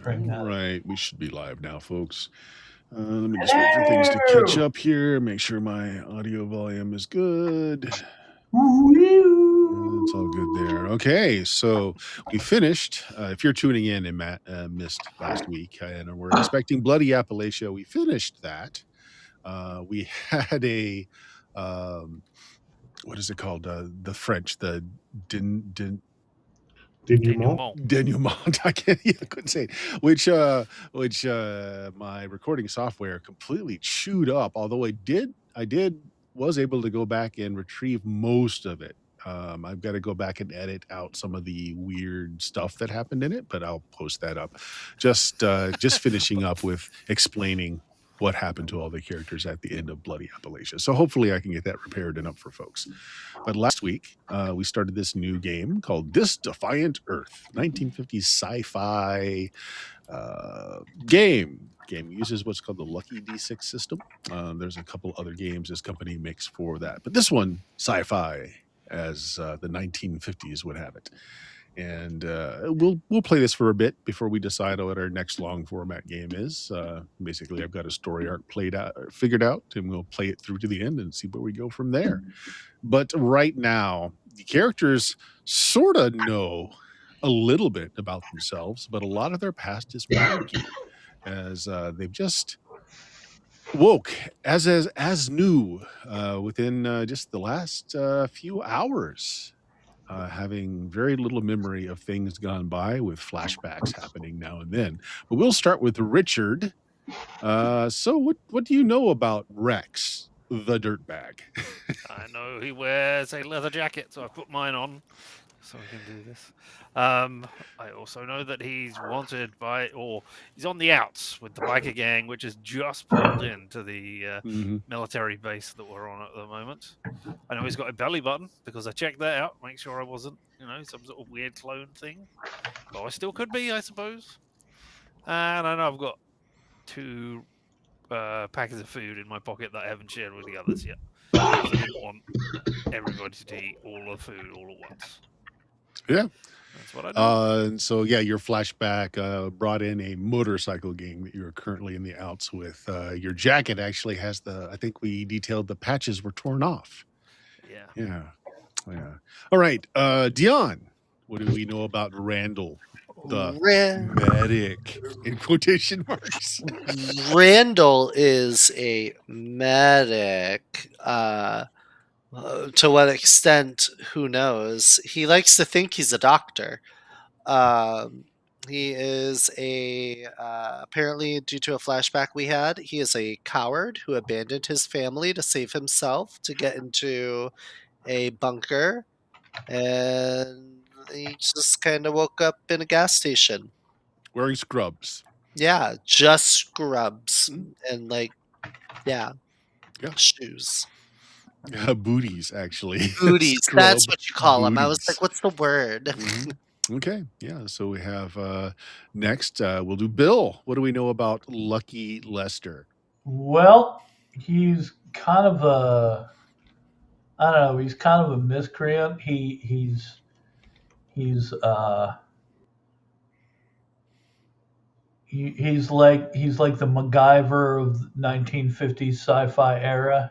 Bring All that. right, we should be live now, folks. Let me just wait for things to catch up here. Make sure my audio volume is good. It's all good there. Okay, so we finished. If you're tuning in and Matt missed last week, and we're expecting Bloody Appalachia, we finished that. We had a what is it called? The French, the Denouement. denouement. I couldn't say it. Which my recording software completely chewed up. Although I was able to go back and retrieve most of it. I've got to go back and edit out some of the weird stuff that happened in it, but I'll post that up. Just finishing up with explaining what happened to all the characters at the end of Bloody Appalachia. So hopefully I can get that repaired and up for folks. But last week, we started this new game called This Defiant Earth, 1950s sci-fi game. Game uses what's called the Lucky D6 system. There's a couple other games this company makes for that, but this one, sci-fi, as the 1950s would have it. And we'll play this for a bit before we decide what our next long format game is. Basically, I've got a story arc figured out, and we'll play it through to the end and see where we go from there. But right now, the characters sort of know a little bit about themselves, but a lot of their past is murky, as they've just woke as new within just the last few hours. Having very little memory of things gone by, with flashbacks happening now and then. But we'll start with Richard. So what do you know about Rex, the dirtbag? I know he wears a leather jacket, so I put mine on so I can do this. I also know that he's wanted by, or he's on the outs with the biker gang, which has just pulled into the military base that we're on at the moment. I know he's got a belly button because I checked that out, make sure I wasn't, some sort of weird clone thing. Though I still could be, I suppose. And I know I've got 2 packets of food in my pocket that I haven't shared with the others yet. I didn't want everybody to eat all the food all at once. Yeah. That's what I know. And so, yeah, your flashback brought in a motorcycle gang that you're currently in the outs with. Your jacket actually has I think we detailed the patches were torn off. Yeah. Yeah. All right. Dion, what do we know about Randall, the medic, in quotation marks? Randall is a medic. To what extent, who knows? He likes to think he's a doctor. He is apparently, due to a flashback we had, he is a coward who abandoned his family to save himself to get into a bunker, and he just kind of woke up in a gas station. Wearing scrubs. Yeah, just scrubs and shoes. Booties, actually. Booties, that's what you call them. I was like, what's the word? Okay, yeah. So we have next, we'll do Bill. What do we know about Lucky Lester? Well, he's kind of I don't know. He's kind of a miscreant. He's he's like the MacGyver of the 1950s sci-fi era.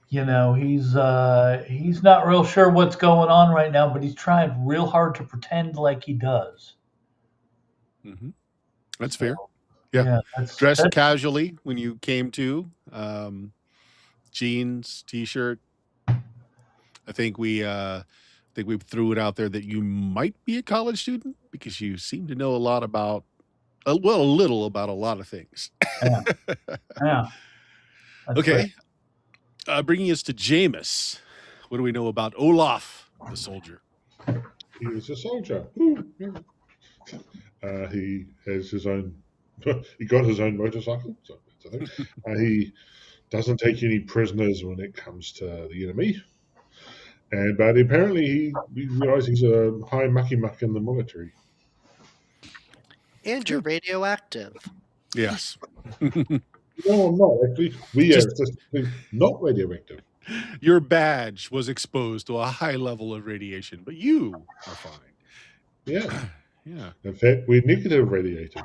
He's not real sure what's going on right now, but he's trying real hard to pretend like he does. That's fair. Yeah, dressed casually when you came to. Jeans, t-shirt. I think we threw it out there that you might be a college student because you seem to know a lot about, a little about a lot of things. Yeah. Okay. Bringing us to Jameis. What do we know about Olaf, the soldier? He is a soldier. He has his own. He got his own motorcycle. So that's a thing. He doesn't take any prisoners when it comes to the enemy. But apparently he realizes he's a high mucky muck in the military. And you're radioactive. Yes. No, I'm not. Actually, we are just not radioactive. Your badge was exposed to a high level of radiation, but you are fine. Yeah. Yeah. In fact, we're negative radiated.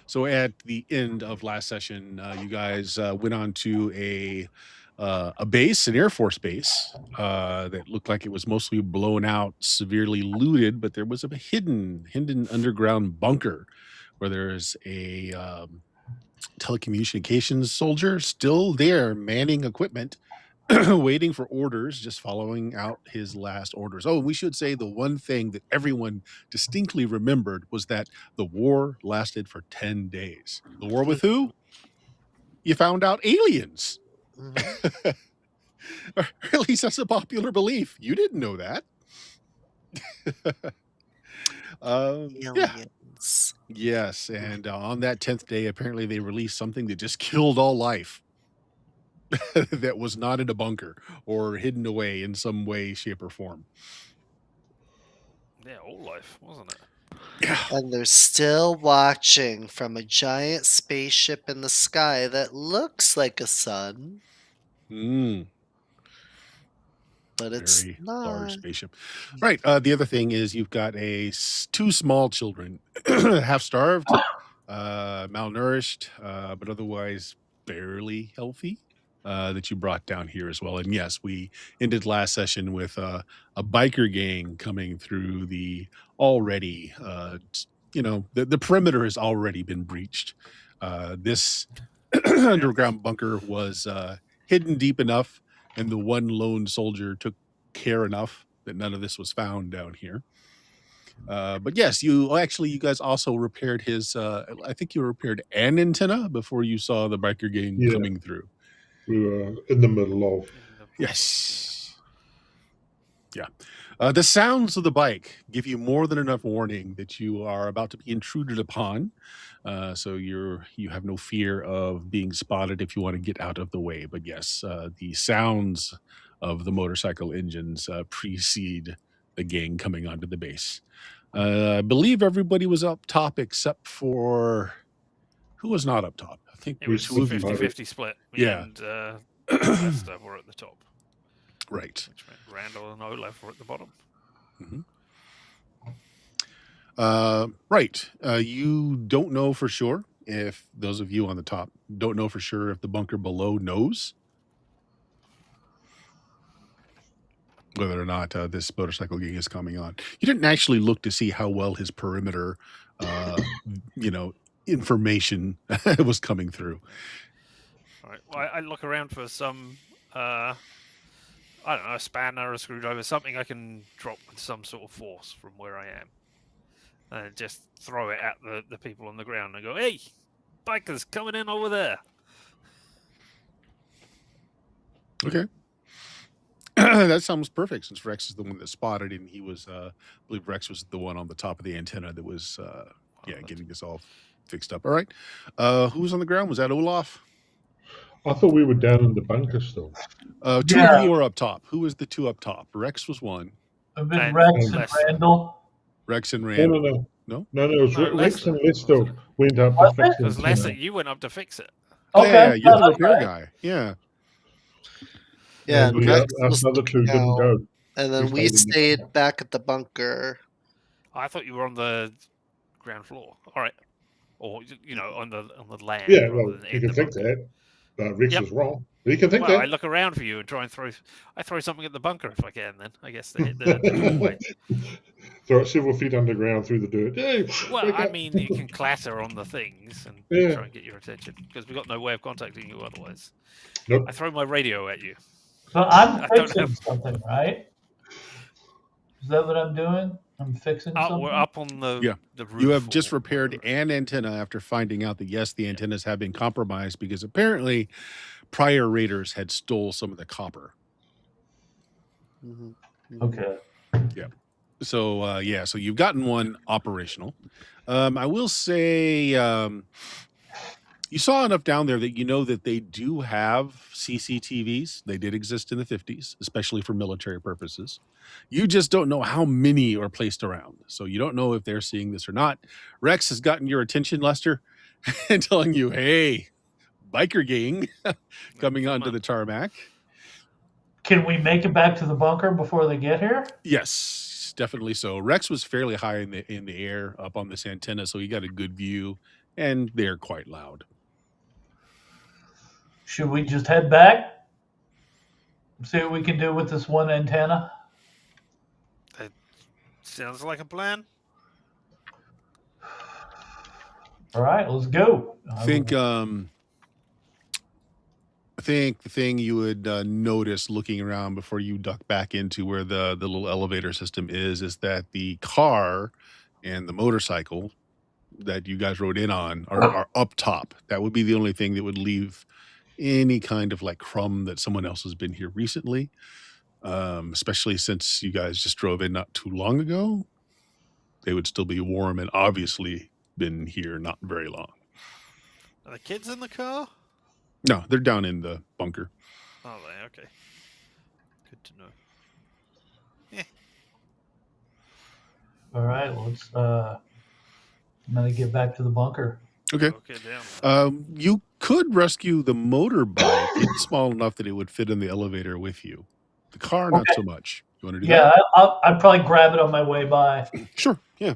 So at the end of last session, you guys went on to a base, an Air Force base, that looked like it was mostly blown out, severely looted, but there was a hidden underground bunker where there's a telecommunications soldier still there manning equipment, waiting for orders, just following out his last orders. Oh, we should say the one thing that everyone distinctly remembered was that the war lasted for 10 days. The war with who? You found out aliens. Mhm. Or at least that's a popular belief. You didn't know that. Yeah. Aliens. Yes. And on that 10th day, apparently they released something that just killed all life that was not in a bunker or hidden away in some way, shape, or form. Yeah, all life, wasn't it? Yeah. And they're still watching from a giant spaceship in the sky that looks like a sun, Mm. but it's Very not. large spaceship. Right. The other thing is you've got two small children, half starved, malnourished, but otherwise barely healthy, that you brought down here as well. And yes, we ended last session with a biker gang coming through the already, the perimeter has already been breached. This underground bunker was hidden deep enough, and the one lone soldier took care enough that none of this was found down here. But yes, you guys also repaired his. I think you repaired an antenna before you saw the biker gang Yeah. coming through. We were in the middle of. In the Yes. Yeah. The sounds of the bike give you more than enough warning that you are about to be intruded upon. So you have no fear of being spotted if you want to get out of the way. But yes, the sounds of the motorcycle engines precede the gang coming onto the base. I believe everybody was up top except for who was not up top. I think It was two of you. 50-50 split. Me Yeah. and Lester were at the top, Right. which meant Randall and Olaf were at the bottom. Mhm. Right. You don't know for sure if those of you on the top don't know for sure if the bunker below knows whether or not this motorcycle gang is coming on. You didn't actually look to see how well his perimeter, information was coming through. All right. Well, I look around for some, I don't know, a spanner, a screwdriver, something I can drop with some sort of force from where I am. And just throw it at the people on the ground and go, hey, bikers coming in over there. Okay. That sounds perfect since Rex is the one that spotted and he was, I believe Rex was the one on the top of the antenna that was, getting this all fixed up. All right. Who was on the ground? Was that Olaf? I thought we were down in the bunker still. Two of you were up top. Who was the two up top? Rex was one. I've been And Rex and Lester. Randall. Rex and No, Randall. no. No? It was No, Rex and Lester, Lester went up Was to fix it? Because the Lester, antenna. you went up to fix it. Oh, Okay, yeah, you're the that's repair right. guy. Yeah. Yeah, And and the Rex was other two looking didn't out, go. and then we stayed in the stayed bunker. back at the bunker. I thought you were on the ground floor. All right. Or, on the land. Yeah, rather well, than you in can the think bunker. that. But Rex Yep. is wrong. But you can think Well, I that. look around for you and try and throw something at the bunker if I can. Then I guess the doorway. Throw it several feet underground through the dirt. Hey, Well, wake I up. mean, you can clatter on the things and Yeah. try and get your attention because we've got no way of contacting you otherwise. Nope. I throw my radio at you. So I'm I don't fixing have- something, right? Is that what I'm doing? I'm fixing something. We're up on the Yeah. the roof. You have just or repaired whatever. an antenna after finding out that, yes, the antennas have been compromised because apparently prior raiders had stole some of the copper. Mhm. Okay. So, so you've gotten one operational. I will say you saw enough down there that you know that they do have CCTVs. They did exist in the 50s, especially for military purposes. You just don't know how many are placed around. So you don't know if they're seeing this or not. Rex has gotten your attention, Lester, and telling you, hey, biker gang coming onto the tarmac. Can we make it back to the bunker before they get here? Yes. Yes, definitely so. Rex was fairly high in the air up on this antenna, so he got a good view, and they're quite loud. Should we just head back? See what we can do with this one antenna? That sounds like a plan. All right, let's go. I think the thing you would notice looking around before you duck back into where the little elevator system is that the car and the motorcycle that you guys rode in on are up top. That would be the only thing that would leave any kind of like crumb that someone else has been here recently, especially since you guys just drove in not too long ago. They would still be warm and obviously been here not very long. Are the kids in the car? No, they're down in the bunker. Oh, they okay. Good to know. All right, let's. I'm gonna get back to the bunker. Okay. Okay, down. You could rescue the motorbike. It's small enough that it would fit in the elevator with you. The car, not so much. You want to do Yeah, I'd probably grab it on my way by. that? Sure. Yeah.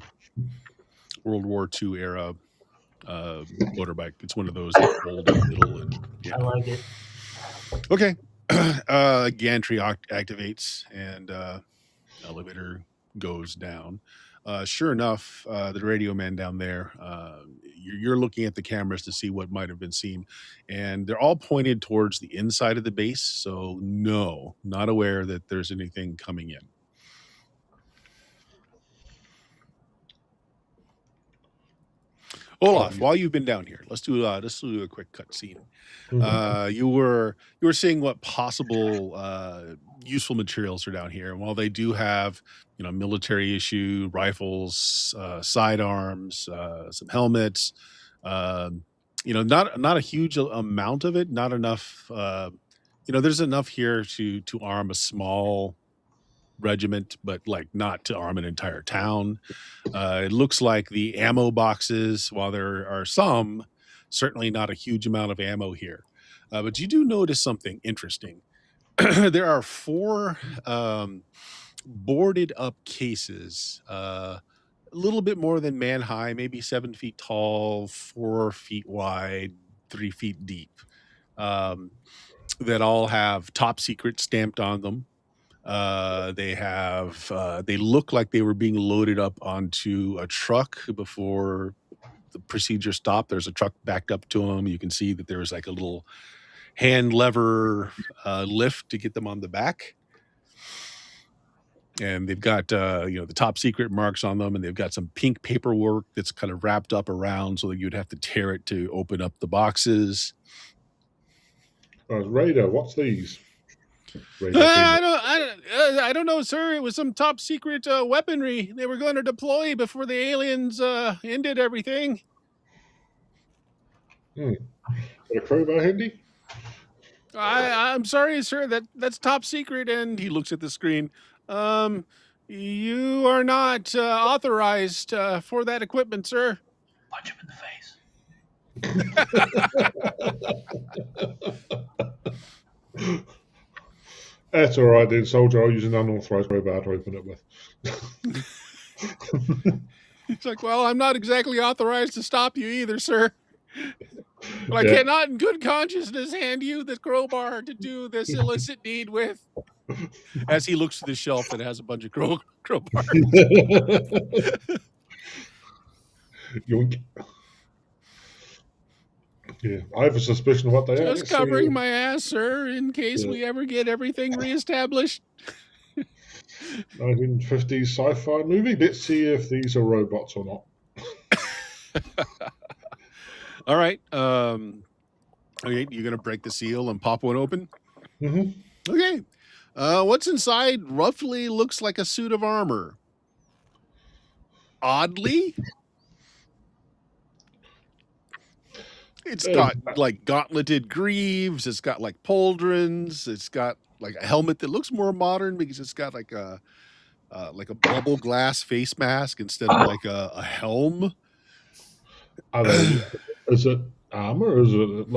World War II era motorbike. It's one of those that fold in the middle. And, yeah. I like it. Okay. Gantry activates and elevator goes down. Sure enough, the radio man down there, you're looking at the cameras to see what might have been seen, and they're all pointed towards the inside of the base. So no, not aware that there's anything coming in. Olaf, while you've been down here, let's do a quick cut scene. You were seeing what possible useful materials are down here, and while they do have military issue rifles, sidearms, some helmets, not a huge amount of it, not enough. There's enough here to arm a small regiment, but like not to arm an entire town. It looks like the ammo boxes, while there are some, certainly not a huge amount of ammo here. But you do notice something interesting. There are 4 boarded up cases, a little bit more than man high, maybe 7 feet tall, 4 feet wide, 3 feet deep, that all have top secret stamped on them. They look like they were being loaded up onto a truck before the procedure stopped. There's a truck backed up to them. You can see that there was like a little hand lever lift to get them on the back. And they've got, the top secret marks on them, and they've got some pink paperwork that's kind of wrapped up around so that you'd have to tear it to open up the boxes. Radar, what's these? I don't know, sir. It was some top secret weaponry they were going to deploy before the aliens ended everything. Got a crowbar handy? I'm sorry, sir. That's top secret. And he looks at the screen. You are not authorized for that equipment, sir. Punch him in the face. That's all right then, soldier. I'll use an unauthorized crowbar to open it with. It's like, well, I'm not exactly authorized to stop you either, sir. But I cannot in good consciousness hand you the crowbar to do this illicit deed with. As he looks to the shelf that has a bunch of crowbars. Yoink. Yeah, I have a suspicion of what they are. Just covering my ass, sir, in case we ever get everything reestablished. 1950s sci-fi movie. Let's see if these are robots or not. All right. Okay, you're gonna break the seal and pop one open. Mm-hmm. Okay. What's inside roughly looks like a suit of armor. Oddly, it's got like gauntleted greaves. It's got like pauldrons. It's got like a helmet that looks more modern because it's got like a bubble glass face mask instead of like a helm. Is it armor? Is it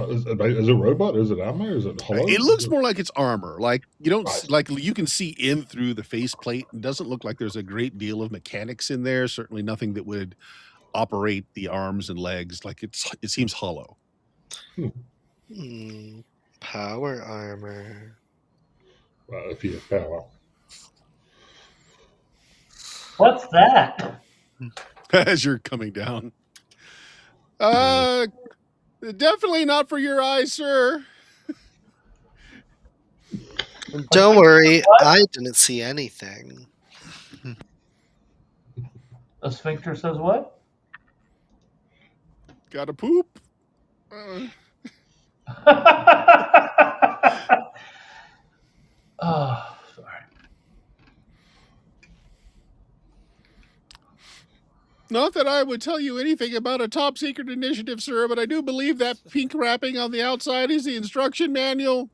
robot? Is it armor? Is it hollow? It looks more like it's armor. Like you don't Right. like you can see in through the faceplate. It doesn't look like there's a great deal of mechanics in there. Certainly nothing that would operate the arms and legs. Like it seems hollow. Power armor. Well, if you have power. What's that? As you're coming down. Definitely not for your eyes, sir. Don't worry, I didn't see anything. The sphincter says what? Gotta poop. Oh, sorry. Not that I would tell you anything about a top secret initiative, sir, but I do believe that pink wrapping on the outside is the instruction manual.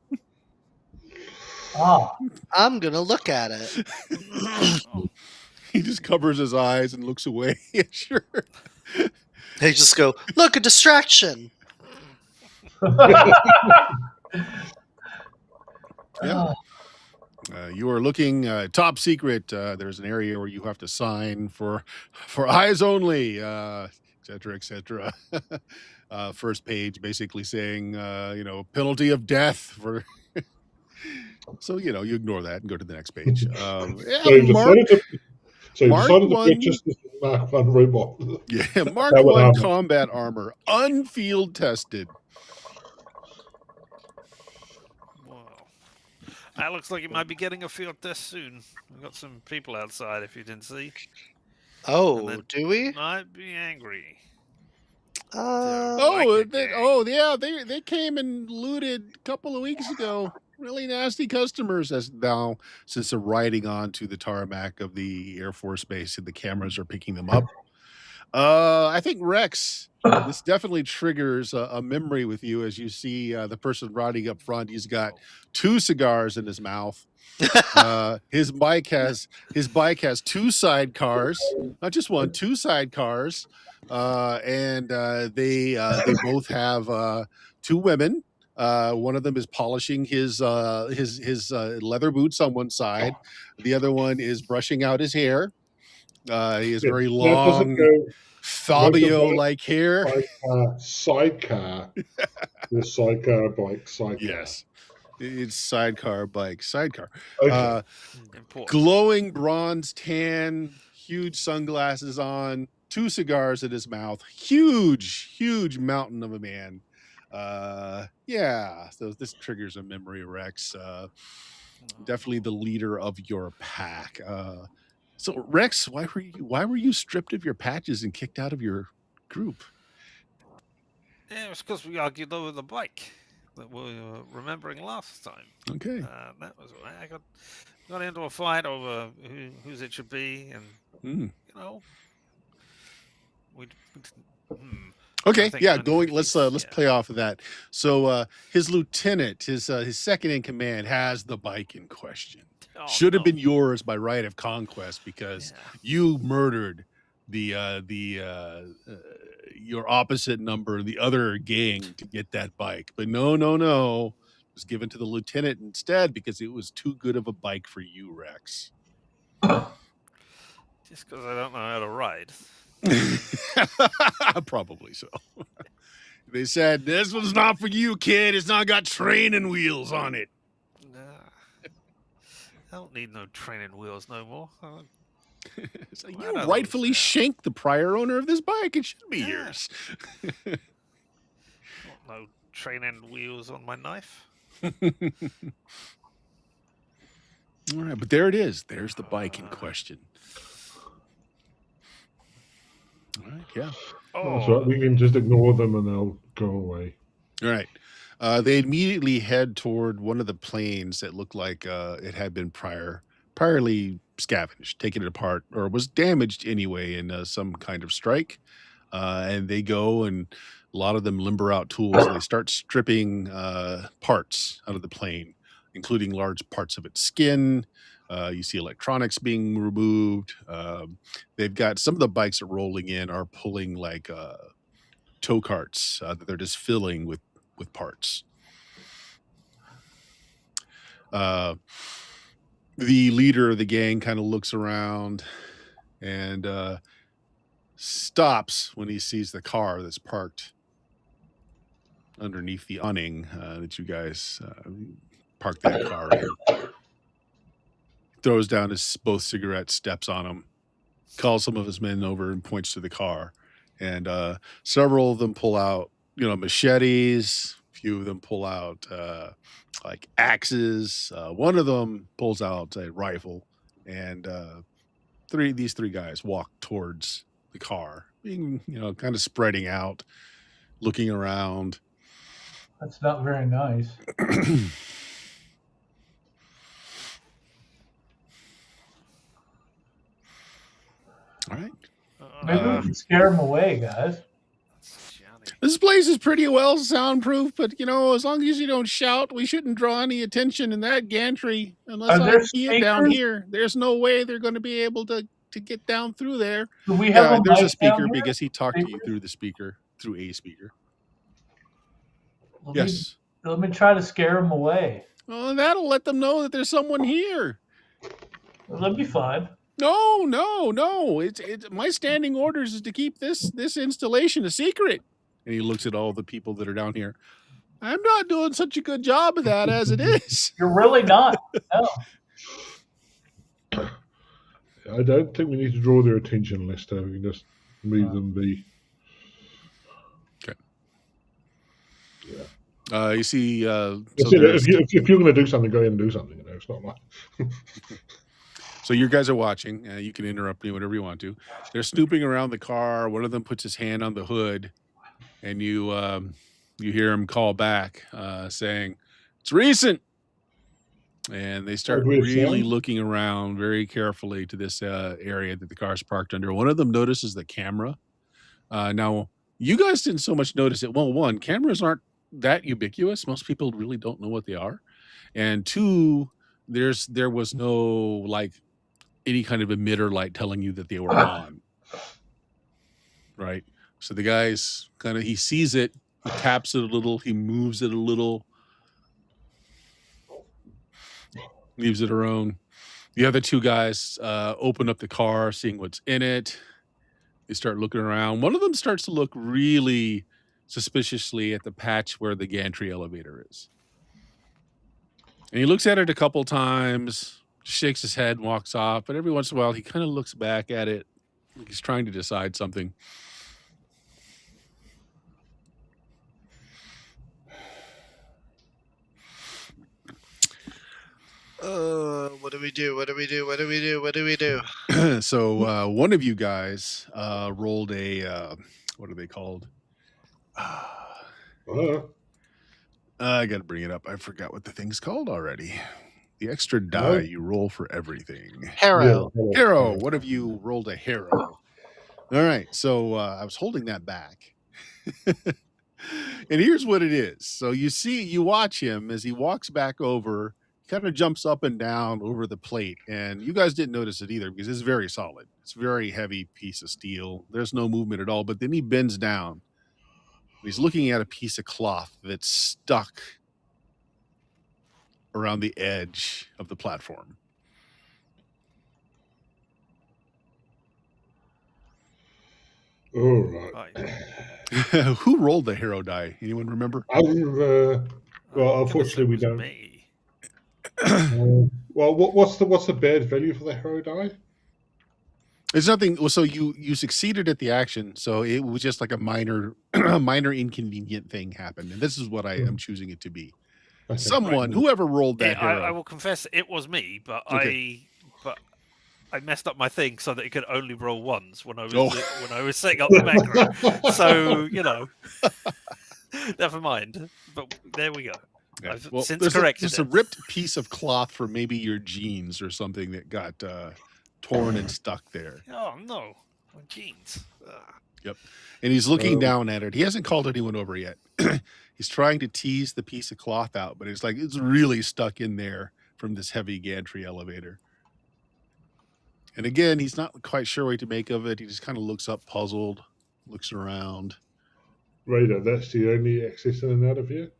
Oh, I'm gonna look at it. He just covers his eyes and looks away. Sure. They just go, look, a distraction. Yeah. You are looking top secret. There's an area where you have to sign for eyes only, et cetera, et cetera. First page basically saying, penalty of death for. So, you ignore that and go to the next page. So you decided to purchase this Mark 1 robot. Yeah, Mark 1 combat armor, unfield tested. That looks like it might be getting a field test soon. We've got some people outside, if you didn't see. Oh, do we? Might be angry. They came and looted a couple of weeks ago. Really nasty customers, as now since they're riding onto the tarmac of the Air Force Base and the cameras are picking them up. I think Rex, this definitely triggers a memory with you as you see the person riding up front. He's got 2 cigars in his mouth. His bike has 2 sidecars, not just one, 2 sidecars, and they both have 2 women. One of them is polishing his leather boots on one side. The other one is brushing out his hair. He has very long Fabio-like hair. Sidecar. The sidecar bike. Sidecar. Yes. It's sidecar bike. Sidecar. Okay. Glowing bronze tan, huge sunglasses on, 2 cigars in his mouth, huge mountain of a man. So this triggers a memory, Rex. Definitely the leader of your pack. So Rex, why were you stripped of your patches and kicked out of your group? Yeah, it was because we argued over the bike that we were remembering last time. Okay. That was why I got into a fight over whose it should be, and Okay, yeah, let's play off of that. So his lieutenant, his second in command, has the bike in question. Should have been yours by right of conquest because you murdered your opposite number, the other gang, to get that bike. But no, it was given to the lieutenant instead because it was too good of a bike for you, Rex. Just because I don't know how to ride. Probably so. They said, this one's not for you, kid. It's not got training wheels on it. I don't need no training wheels no more. So you rightfully shanked the prior owner of this bike. It should be yours. No training wheels on my knife. All right, but there it is. There's the bike in question. All right, yeah. So we can just ignore them and they'll go away. All right. They immediately head toward one of the planes that looked like it had been priorly scavenged, taken it apart, or was damaged anyway in some kind of strike. And they go, and a lot of them limber out tools, and they start stripping parts out of the plane, including large parts of its skin. You see electronics being removed. They've got some of the bikes that are rolling in are pulling like tow carts that they're just filling with parts. The leader of the gang kind of looks around and stops when he sees the car that's parked underneath the awning that you guys parked that car in. Throws down his both cigarettes, steps on them, calls some of his men over and points to the car. And several of them pull out, machetes. A few of them pull out like axes. One of them pulls out a rifle. And these three guys walk towards the car, being, kind of spreading out, looking around. That's not very nice. All right. Maybe we can scare them away, guys. This place is pretty well soundproof, but as long as you don't shout, we shouldn't draw any attention in that gantry. Unless I see it down here, there's no way they're going to be able to get down through there. Do we have there's a speaker because he talked to you through the speaker, through a speaker. Let me try to scare them away. Well, that'll let them know that there's someone here. Well, that'd be fine. No. It's my standing orders is to keep this installation a secret. And he looks at all the people that are down here. I'm not doing such a good job of that as it is. You're really not. No. I don't think we need to draw their attention, Lester. We can just leave them be. Okay. Yeah. You see, if you're going to do something, go ahead and do something. It's not like. So you guys are watching. You can interrupt me whenever you want to. They're snooping around the car. One of them puts his hand on the hood, and you hear him call back saying, "It's recent." And they start really looking around very carefully to this area that the car's parked under. One of them notices the camera. Now, you guys didn't so much notice it. Well, one, cameras aren't that ubiquitous. Most people really don't know what they are. And two, there was no any kind of emitter light telling you that they were on. Right? So the guy's he sees it, he taps it a little, he moves it a little, leaves it alone. The other two guys open up the car, seeing what's in it. They start looking around. One of them starts to look really suspiciously at the patch where the gantry elevator is. And he looks at it a couple times, shakes his head and walks off. But every once in a while, he kind of looks back at it like he's trying to decide something. What do we do? So one of you guys rolled a what are they called? I got to bring it up. I forgot what the thing's called already. The extra die you roll for everything. Hero. Hero. What have you rolled a hero? All right. So I was holding that back. And here's what it is. So you watch him as he walks back over, kind of jumps up and down over the plate. And you guys didn't notice it either because it's very solid. It's a very heavy piece of steel. There's no movement at all. But then he bends down. He's looking at a piece of cloth that's stuck around the edge of the platform. All right. Who rolled the hero die? Anyone remember? Well, unfortunately, we don't. Me. Well, what's the bad value for the hero die? It's nothing. So you succeeded at the action, so it was just like a minor inconvenient thing happened, and this is what I am choosing it to be. Okay. Someone, whoever rolled that hero. I will confess it was me, but Okay. I messed up my thing so that it could only roll once when I was setting up the background. So never mind. But there we go. Yeah. I've since corrected there's a ripped piece of cloth from maybe your jeans or something that got torn and stuck there. Oh no, my jeans. Yep. And he's looking down at it. He hasn't called anyone over yet. He's trying to tease the piece of cloth out, but it's really stuck in there from this heavy gantry elevator. And again, he's not quite sure what to make of it. He just kind of looks up puzzled, looks around. Radar, that's the only access in and out of here?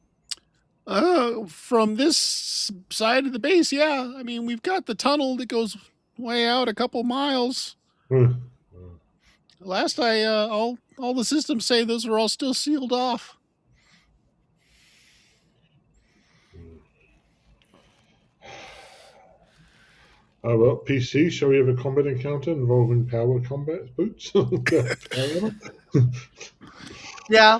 From this side of the base, yeah. I mean, we've got the tunnel that goes way out a couple miles. Hmm. Last all the systems say those are all still sealed off. Oh, well, PC, shall we have a combat encounter involving power combat boots? Yeah,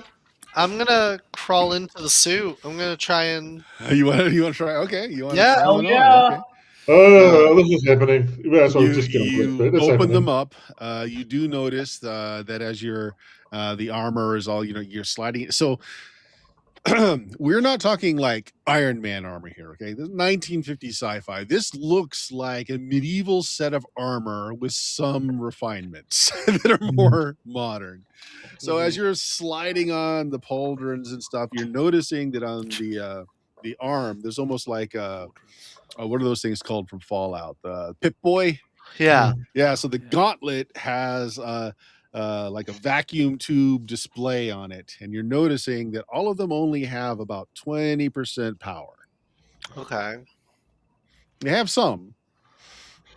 I'm gonna crawl into the suit. I'm gonna try and You want to try? Okay, you want Yeah. to crawl in Hell on? Okay. Oh, this is happening. Well, that's what You, just getting you bit. It's open happening. them up. You do notice that as your the armor is all you're sliding. So we're not talking like Iron Man armor here. Okay, this is 1950 sci-fi. This looks like a medieval set of armor with some refinements that are more modern. So as you're sliding on the pauldrons and stuff, you're noticing that on the arm, there's almost like what are those things called from Fallout? The Pip Boy. yeah. Yeah. So the gauntlet has like a vacuum tube display on it, and you're noticing that all of them only have about 20% power. Okay. They have some.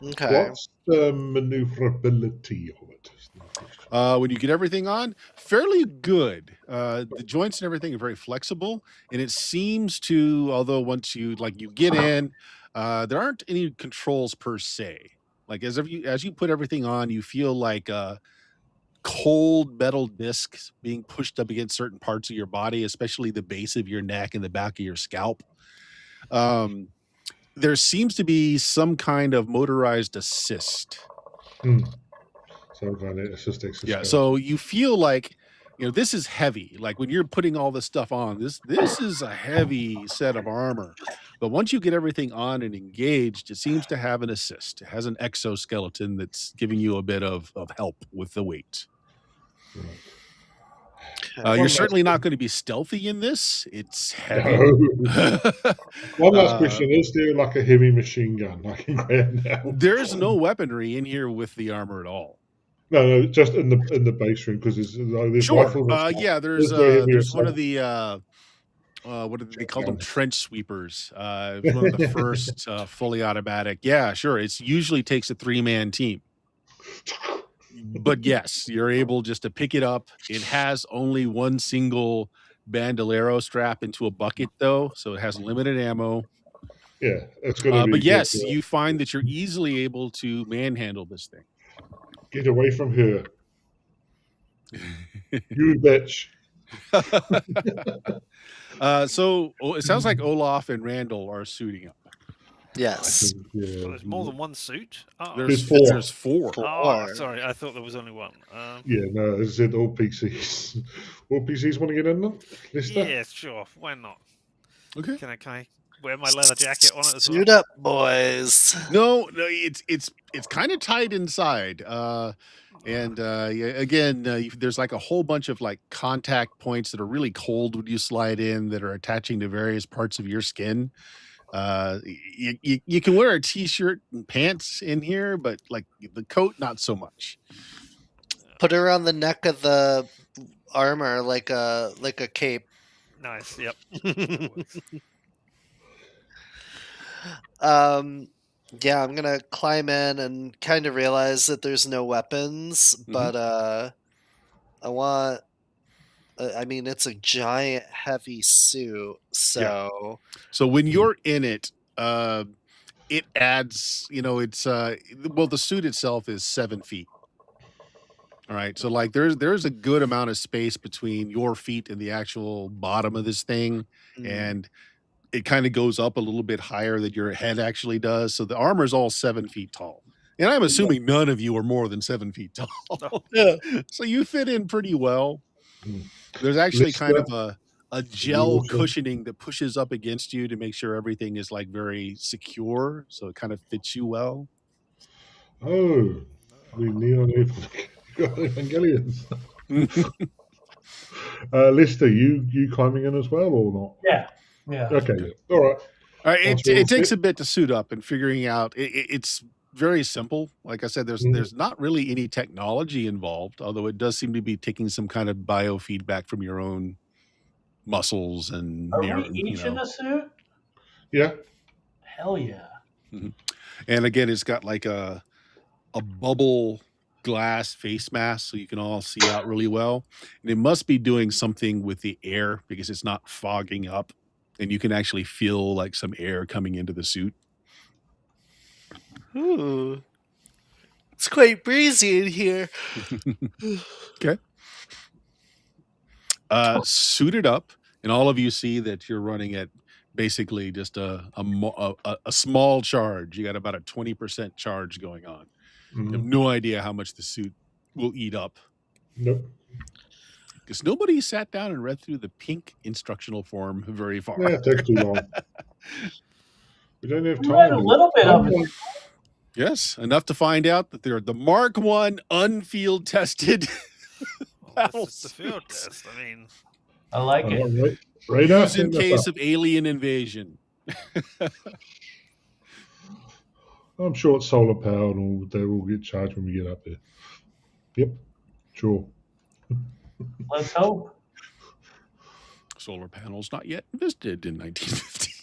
Okay. What's the maneuverability of it? When you get everything on, fairly good. The joints and everything are very flexible, and it seems to, although once you get in, there aren't any controls per se. Like as you put everything on, you feel like cold metal discs being pushed up against certain parts of your body, especially the base of your neck and the back of your scalp. There seems to be some kind of motorized assist. So kind of assist. Yeah, so you feel like this is heavy. Like when you're putting all this stuff on, this is a heavy set of armor. But once you get everything on and engaged, it seems to have an assist. It has an exoskeleton that's giving you a bit of help with the weight. You're certainly not going to be stealthy in this. It's heavy. No. One last question: is there like a heavy machine gun I can grab now? There's no weaponry in here with the armor at all. No, just in the base room because there's sure. rifles. Yeah, there's one of the what did they call them? Trench sweepers. One of the first fully automatic. Yeah, sure. It usually takes a 3-man team. But yes, you're able just to pick it up. It has only one single bandolero strap into a bucket, though, so it has limited ammo. Yeah, it's going to be. But yes, you find that you're easily able to manhandle this thing. Get away from her, you bitch. So it sounds like Olaf and Randall are suiting up. Yes. So there's more than one suit? Oh. There's four. There's four. Oh, sorry. I thought there was only one. Yeah, no, as I said, all PCs. All PCs want to get in them? Yeah, sure. Why not? Okay. Can I wear my leather jacket on it as well? Suit up, boys. No, it's kind of tight inside. Again, there's like a whole bunch of like contact points that are really cold when you slide in that are attaching to various parts of your skin. You can wear a t-shirt and pants in here, but like the coat, not so much. Put it around the neck of the armor like a cape. Nice. Yep. Yeah, I'm gonna climb in and kind of realize that there's no weapons, but I mean, it's a giant, heavy suit, so. So when you're in it, it adds, it's the suit itself is 7 feet. All right, so like there's a good amount of space between your feet and the actual bottom of this thing, and it kind of goes up a little bit higher than your head actually does. So the armor is all 7 feet tall. And I'm assuming none of you are more than 7 feet tall. Yeah. So you fit in pretty well. There's actually kind of a gel cushioning that pushes up against you to make sure everything is like very secure. So it kind of fits you well. Oh, we neon Evangelions. Lister, you climbing in as well or not? Yeah. Yeah. Okay. All right. It takes a bit to suit up and figuring out. It's very simple. Like I said, there's not really any technology involved, although it does seem to be taking some kind of biofeedback from your own muscles and Are near, we each in a suit? Yeah. Hell yeah. Mhm. And again, it's got like a bubble glass face mask so you can all see out really well. And it must be doing something with the air because it's not fogging up and you can actually feel like some air coming into the suit. Ooh. It's quite breezy in here. Okay. Suited up, and all of you see that you're running at basically just a small charge. You got about a 20% charge going on. You have Mhm. no idea how much the suit will eat up Nope. because nobody sat down and read through the pink instructional form very far. Yeah, it takes too long. We don't have We read time. a little bit of it. Yes, enough to find out that they're the Mark I unfield tested Well, battle this is the field suits test. I mean, I like All it. right. Radar, used in send us case up. of alien invasion. I'm sure it's solar powered and they will get charged when we get up there. Yep. Sure. Let's hope. Solar panels not yet invented in 1950.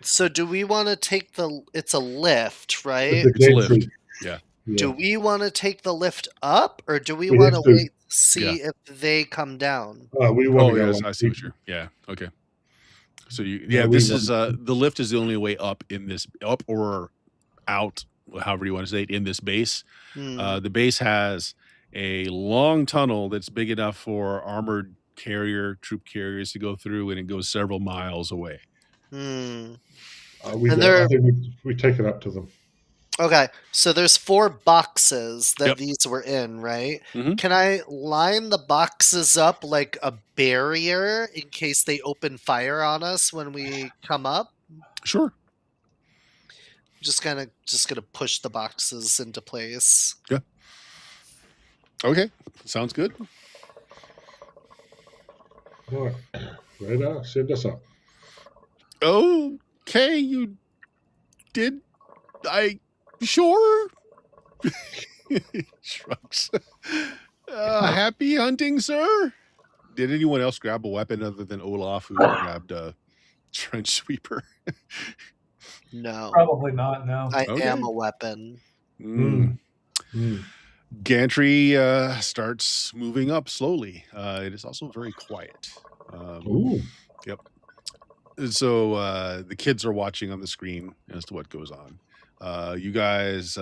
So do we want to take it's a lift, right? It's a lift. Yeah. Do we want to take the lift up or do we We want have to to. wait to see if they come down? We want Oh to go yes, on. I see what you're. Yeah. Okay. So you. Yeah, Yeah. we This want- is the lift is the only way up in this up or out, however you want to say it, in this base. Hmm. The base has a long tunnel that's big enough for armored troop carriers to go through, and it goes several miles away. Hmm. I And they're think we take it up to them. okay. So there's 4 boxes that Yep. these were in, right? Mhm. Can I line the boxes up like a barrier in case they open fire on us when we come up? Sure. Just gonna push the boxes into place. Yeah. Okay. Sounds good. All right. Radar, send us up. Okay, you did. I sure. Shrugs. Happy hunting, sir. Did anyone else grab a weapon other than Olaf, who grabbed a trench sweeper? No. Probably not. No. I Okay. am a weapon. Gantry starts moving up slowly. It is also very quiet. Ooh. Yep. So the kids are watching on the screen as to what goes on. You guys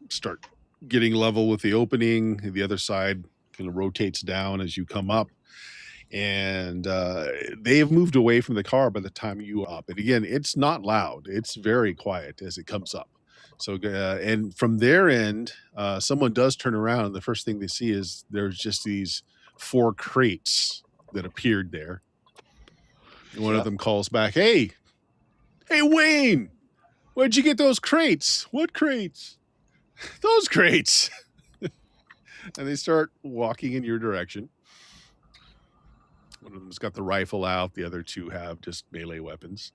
start getting level with the opening. The other side kind of rotates down as you come up. And they have moved away from the car by the time you up. And again, it's not loud. It's very quiet as it comes up. So, and from their end, someone does turn around. And the first thing they see is there's just these 4 crates that appeared there. And one of them calls back, hey, Wayne, where'd you get those crates? What crates? Those crates. And they start walking in your direction. One of them's got the rifle out. The other 2 have just melee weapons.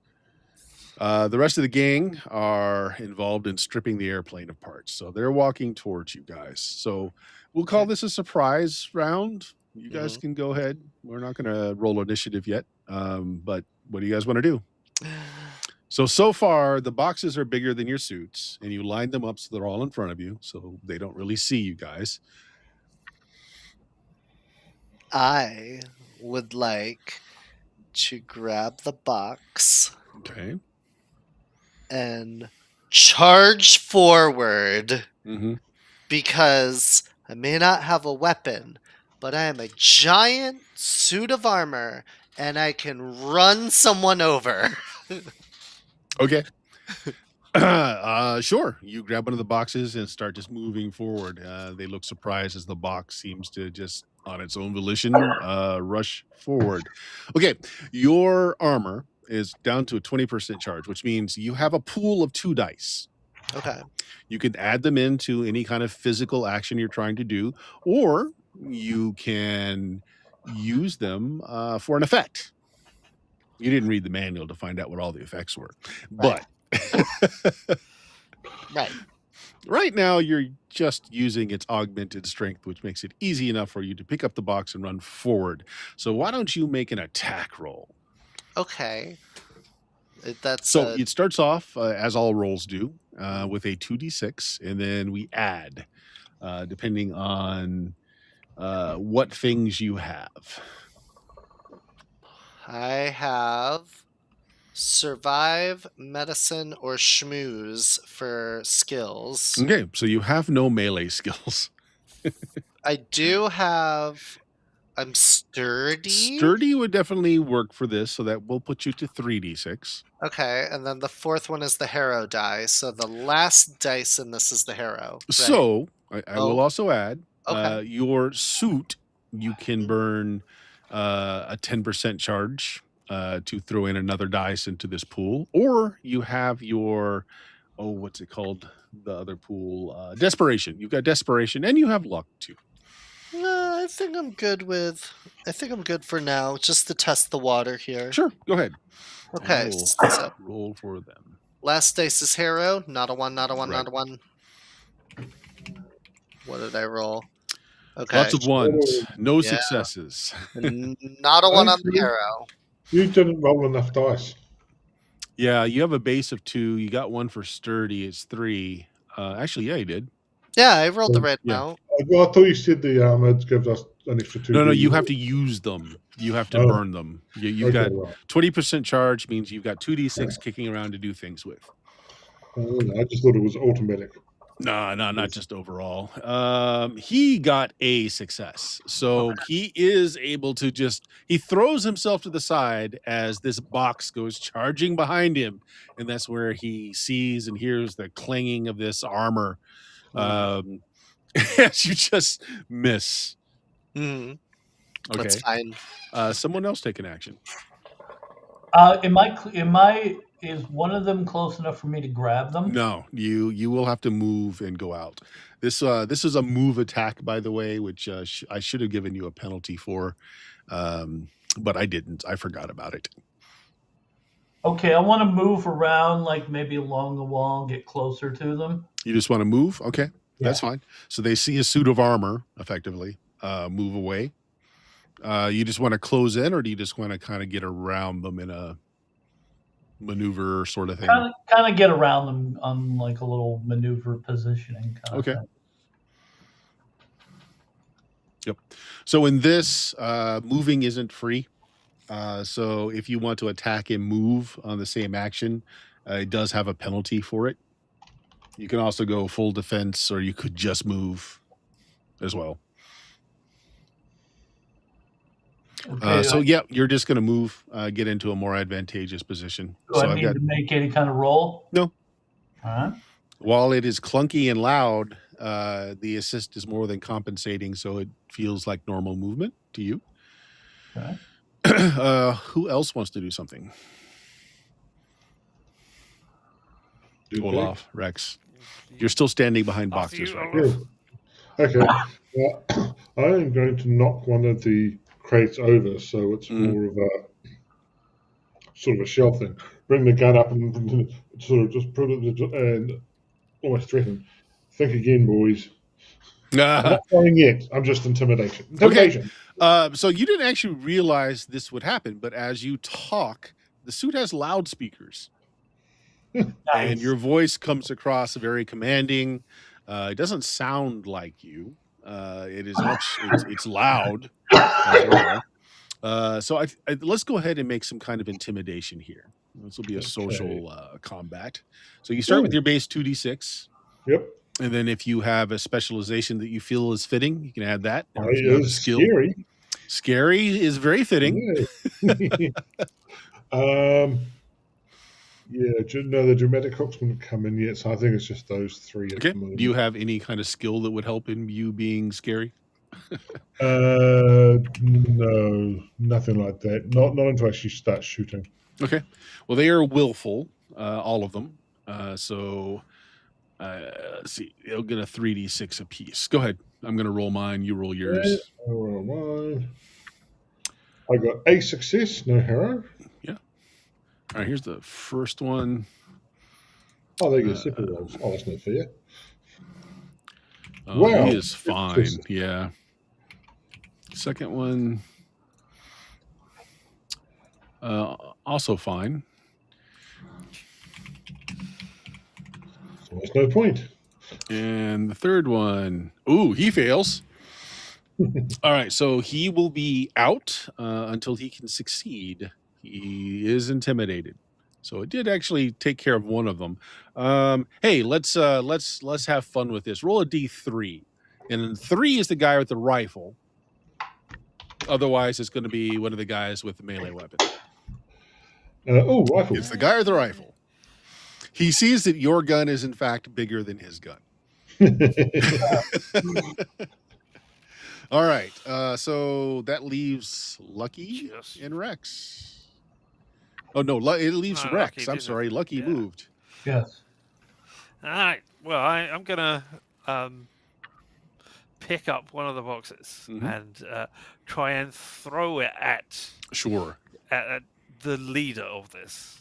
The rest of the gang are involved in stripping the airplane of parts. So they're walking towards you guys. So we'll call this a surprise round. You guys can go ahead. We're not going to roll initiative yet. But what do you guys want to do? So far, the boxes are bigger than your suits, and you line them up so they're all in front of you, so they don't really see you guys. I would like to grab the box Okay. and charge forward Mm-hmm. because I may not have a weapon, but I am a giant suit of armor and I can run someone over. Okay. Sure. You grab one of the boxes and start just moving forward. They look surprised as the box seems to just, on its own volition, rush forward. Okay. Your armor is down to a 20% charge, which means you have a pool of 2 dice. Okay. You can add them into any kind of physical action you're trying to do, or you can use them for an effect. You didn't read the manual to find out what all the effects were, but Right. Right now, you're just using its augmented strength, which makes it easy enough for you to pick up the box and run forward. So why don't you make an attack roll? Okay. That's So it starts off, as all rolls do, with a 2d6, and then we add, depending on what things you have. I have survive, medicine, or schmooze for skills. Okay, so you have no melee skills. I do have. I'm sturdy. Sturdy would definitely work for this, so that will put you to 3d6. Okay, and then the fourth one is the harrow die. So the last dice in this is the harrow. Right? So I will also add Okay. your suit. You can burn a 10% charge to throw in another dice into this pool, or you have your what's it called? The other pool, desperation. You've got desperation, and you have luck too. I think I'm good with. I think I'm good for now, just to test the water here. Sure, go ahead. Okay, I will so roll for them. last dice is harrow. Not a one. Not a one. Right. Not a one. What did I roll? Okay. Lots of ones, no Yeah. successes. Not a one on the Actually, harrow. You didn't roll enough dice. Yeah, you have a base of 2. You got 1 for sturdy. It's 3. Actually, yeah, you did. Yeah, I rolled the red Yeah. amount. I thought you said the armor gives us an extra 2. No, you have to use them. You have to burn them. You've got right. 20% charge, means you've got 2d6 kicking around to do things with. I just thought it was automatic. No, not just overall. He got a success. So he is able to he throws himself to the side as this box goes charging behind him. And that's where he sees and hears the clanging of this armor. As you just miss. Mm-hmm. Okay. That's fine. Someone else take an action. Is one of them close enough for me to grab them? No, you will have to move and go out. This is a move attack, by the way, which I should have given you a penalty for, but I didn't. I forgot about it. Okay, I want to move around, like maybe along the wall, and get closer to them. You just want to move? Okay, that's fine. So they see a suit of armor, effectively. Move away. You just want to close in, or do you just want to kind of get around them in a maneuver sort of thing? Kind of get around them on like a little maneuver positioning kind of thing. Yep. So in this, moving isn't free. So if you want to attack and move on the same action, it does have a penalty for it. You can also go full defense, or you could just move as well. Okay, so yeah, you're just going to move, get into a more advantageous position. Do I need to make any kind of roll? No. Huh? While it is clunky and loud, the assist is more than compensating, so it feels like normal movement to you. Okay. Who else wants to do something? Olaf, Rex. You're still standing behind boxes, right? Okay. I am going to knock one of the crates over, so it's more of a sort of a shelf thing. Bring the gun up and sort of just put it and almost threaten. Think again, boys. I'm not firing yet. I'm just intimidation. Okay. So you didn't actually realize this would happen, but as you talk, the suit has loudspeakers. Nice. And your voice comes across very commanding. It doesn't sound like you. It is it's loud as well. So let's go ahead and make some kind of intimidation here. This will be a social combat. So you start with your base 2d6. Yep. And then if you have a specialization that you feel is fitting, you can add that. Or if It you have a is skill. scary. Scary is very fitting. Yeah. No, the dramatic hook's going to come in yet, so I think it's just those 3. Okay. Do you have any kind of skill that would help in you being scary? No, nothing like that. Not until I actually start shooting. Okay. Well, they are willful, all of them. So let's see. They'll get a 3d6 apiece. Go ahead. I'm going to roll mine. You roll yours. I'll roll mine. I got a success, no hero. Yeah. All right. Here's the first one. Oh, there you go. Super rolls. Oh, that's no fair. Oh, Wow. he is fine. Interesting. Yeah. Second one, also fine. So there's no point. And the third one, ooh, he fails. All right, so he will be out until he can succeed. He is intimidated, so it did actually take care of one of them. Hey, let's have fun with this. Roll a d3, and 3 is the guy with the rifle. Otherwise, it's going to be one of the guys with the melee weapon. Rifle. It's the guy with the rifle. He sees that your gun is in fact bigger than his gun. All right. So that leaves Lucky Yes. and Rex. Oh no, it leaves No, Rex. Lucky I'm didn't. sorry, Lucky Yeah. moved. Yes. All right. Well, I'm gonna pick up one of the boxes and try and throw it at Sure. the leader of this.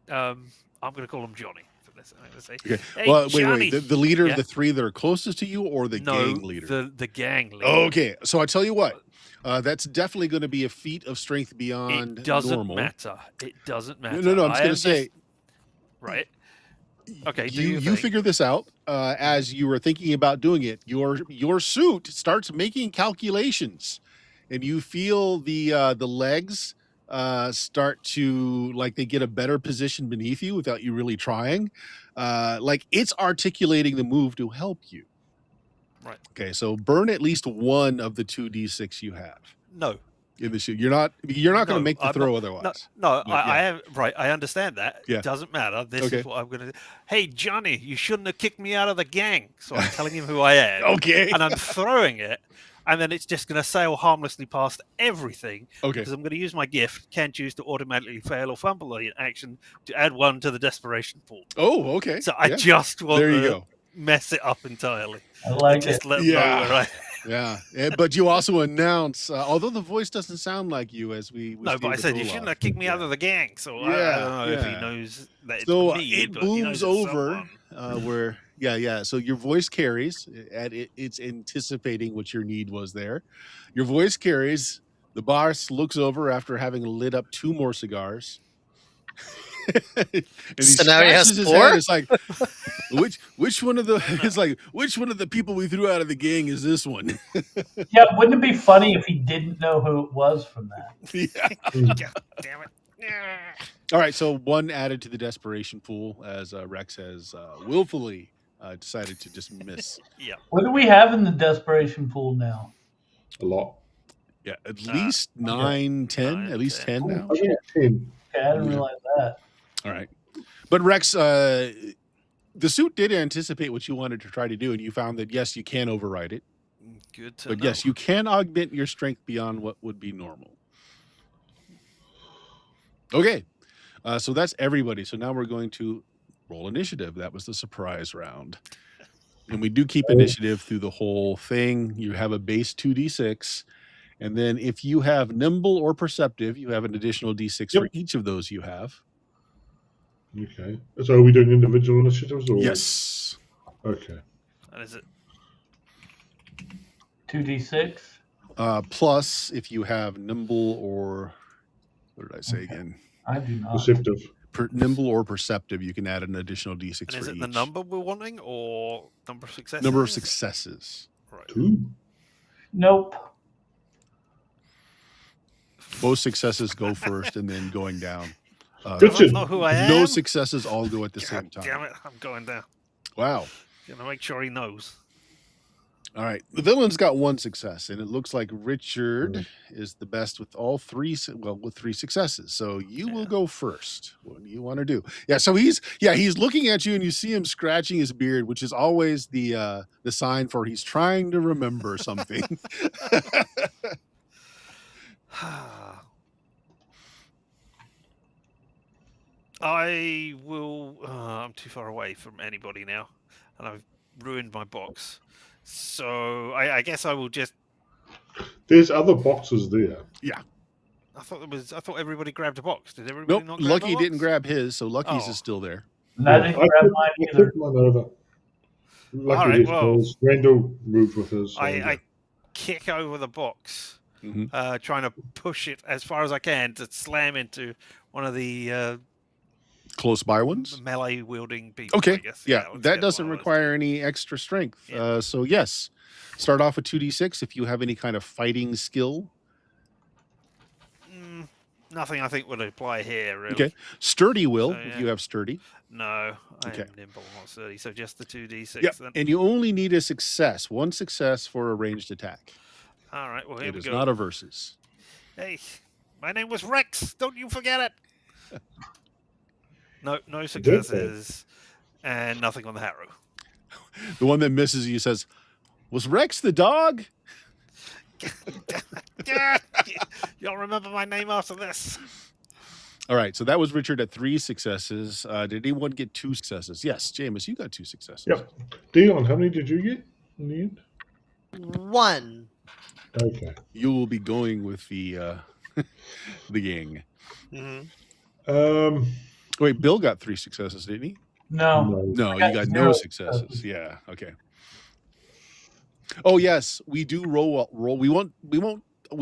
I'm gonna call him Johnny for this. I'm gonna say, Okay. "Hey, Well, Johnny." wait. The leader Yeah. of the 3 that are closest to you, or the No, gang leader? the gang leader. Okay. So I tell you what, that's definitely going to be a feat of strength beyond It doesn't normal. matter. It doesn't matter. No. I'm just going to say, right. Okay. you figure this out as you were thinking about doing it. Your suit starts making calculations, and you feel the legs start to, like, they get a better position beneath you without you really trying. Like it's articulating the move to help you. Right. Okay, so burn at least one of the 2d6 you have No. in the shoot. You're not going to make the I'm throw not- otherwise. No, But, yeah. I have right. I understand that. Yeah. It doesn't matter. This Okay. is what I'm gonna do. Hey, Johnny, you shouldn't have kicked me out of the gang. So I'm telling him who I am. Okay. And I'm throwing it, and then it's just gonna sail harmlessly past everything. Okay. Because I'm gonna use my gift. Can choose to automatically fail or fumble the action to add 1 to the desperation pool. Oh, okay. So I Yeah. just want There you to go. mess it up entirely. I like And just it. let them know Yeah. where I. Yeah. But you also announce, although the voice doesn't sound like you, as we No, but I the said you prologue. shouldn't have kicked me out of the gang. So I Yeah, don't know if he yeah. knows that it's So me. it but he knows booms it's over someone. where yeah. So your voice carries, it's anticipating what your need was there. Your voice carries. The boss looks over after having lit up 2 more cigars. And he So now he has scratches his 4? head. It's like, which one of the it's like, which one of the people we threw out of the gang is this one? Yeah, wouldn't it be funny if he didn't know who it was from that? Yeah. God damn it. All right, so 1 added to the desperation pool as Rex has willfully decided to just miss. Yeah. What do we have in the desperation pool now? A lot. Yeah, at least 9, 10, 9, at least 10 10. now. I think 10. Okay, I didn't Yeah. realize that. All right. But Rex, the suit did anticipate what you wanted to try to do, and you found that, yes, you can override it. Good to But know. yes, you can augment your strength beyond what would be normal. Okay. So that's everybody. So now we're going to roll initiative. That was the surprise round. And we do keep initiative through the whole thing. You have a base 2d6. And then if you have nimble or perceptive, you have an additional d6 for each of those you have. Okay. So are we doing individual initiatives? Or? Yes. Okay. And is it 2d6. Plus, if you have nimble or, what did I say again? I do not. Perceptive. Nimble or perceptive, you can add an additional d6 and for is it each. the number we're wanting or number of successes? Number of successes. Right. 2. Nope. Both successes go first and then going down. Richard. Doesn't know who I am. No successes all go at the God same time. damn it! I'm going down. Wow. Gonna make sure he knows. All right. The villain's got 1 success, and it looks like Richard is the best with all 3, with 3 successes. So you will go first. What do you want to do? Yeah, so he's looking at you, and you see him scratching his beard, which is always the sign for he's trying to remember something. I will. I'm too far away from anybody now, and I've ruined my box. So I guess I will just. There's other boxes there. I thought everybody grabbed a box. Did everybody Nope, not? Grab Lucky a didn't box? grab his, so Lucky's Oh. is still there. And I didn't grab mine I either. took mine over. Lucky right, this well, was Randall moved with us. So, I kick over the box, trying to push it as far as I can to slam into one of the Close by ones. melee wielding people. Okay. I guess. Yeah, let's that get doesn't one of those require dudes. any extra strength. Yeah. So yes, start off with 2d6 if you have any kind of fighting skill. Nothing I think would apply here, really. Okay. Sturdy will, So, if yeah. you have sturdy. No, I Okay. am nimble, not sturdy. So just the 2d6 Yep. then. And you only need a success, one success for a ranged attack. All right, well, here It we is go. not a versus. Hey, my name was Rex. Don't you forget it. No successes, and nothing on the harrow. The one that misses you says, "Was Rex the dog?" Y'all remember my name after this? All right, so that was Richard at 3 successes. Did anyone get 2 successes? Yes, Jameis, you got 2 successes. Yep. Dion, how many did you get in the end? 1. Okay. You will be going with the the gang. Mm-hmm. Wait, Bill got 3 successes, didn't he? No. No, I you got zero no successes. Yeah. Okay. Oh yes, we do roll.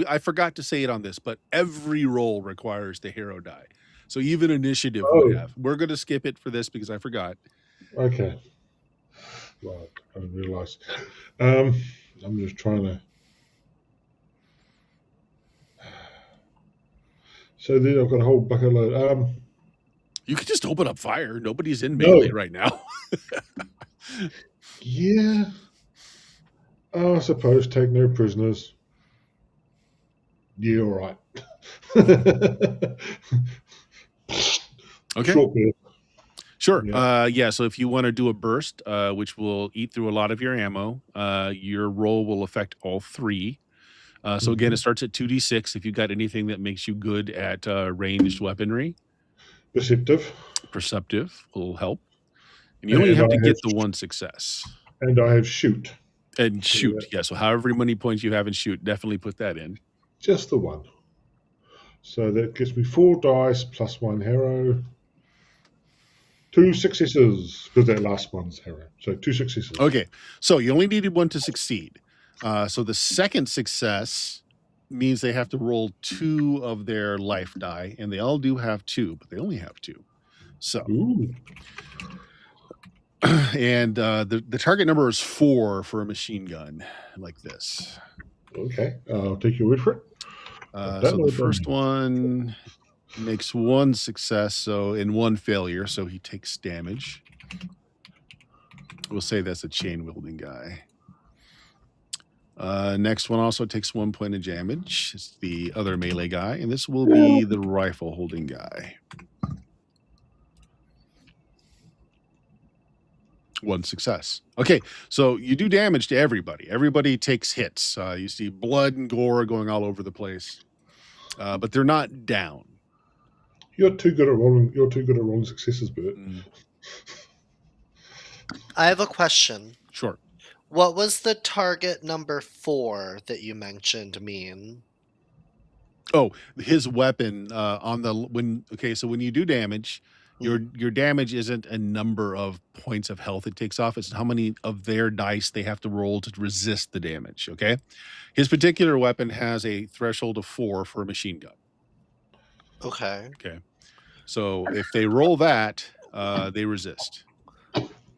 I forgot to say it on this, but every roll requires the hero die. So even initiative would have. We're going to skip it for this because I forgot. Okay. Right. I didn't realize. I'm just trying to. So then I've got a whole bucket load. You could just open up fire. Nobody's in melee right now. Yeah. I suppose take no prisoners. Yeah, all right. Okay. Short beer. Sure. Yeah. So if you want to do a burst, which will eat through a lot of your ammo, your roll will affect all 3. So again, it starts at 2d6. If you got anything that makes you good at ranged weaponry, perceptive will help, and you only have to get the 1 success. And I have shoot. And shoot, yeah. So however many points you have in shoot, definitely put that in. Just the 1. So that gives me 4 dice plus 1 hero. 2 successes, because that last one's hero. So 2 successes. Okay. So you only needed 1 to succeed. So the second success means they have to roll 2 of their life die, and they all do have 2, but they only have 2. So, and the target number is 4 for a machine gun like this. Okay, I'll take your word for it. So the first one makes 1 success, so in 1 failure, so he takes damage. We'll say that's a chain wielding guy. Next one also takes 1 point of damage. It's the other melee guy, and this will be the rifle holding guy. 1 success. Okay, so you do damage to everybody. Everybody takes hits. You see blood and gore going all over the place, but they're not down. You're too good at rolling. You're too good at rolling successes, Bert. I have a question. Sure. What was the target number 4 that you mentioned mean? Oh, his weapon on the so when you do damage, your damage isn't a number of points of health it takes off. It's how many of their dice they have to roll to resist the damage. Okay. His particular weapon has a threshold of 4 for a machine gun. Okay. Okay. So if they roll that, they resist.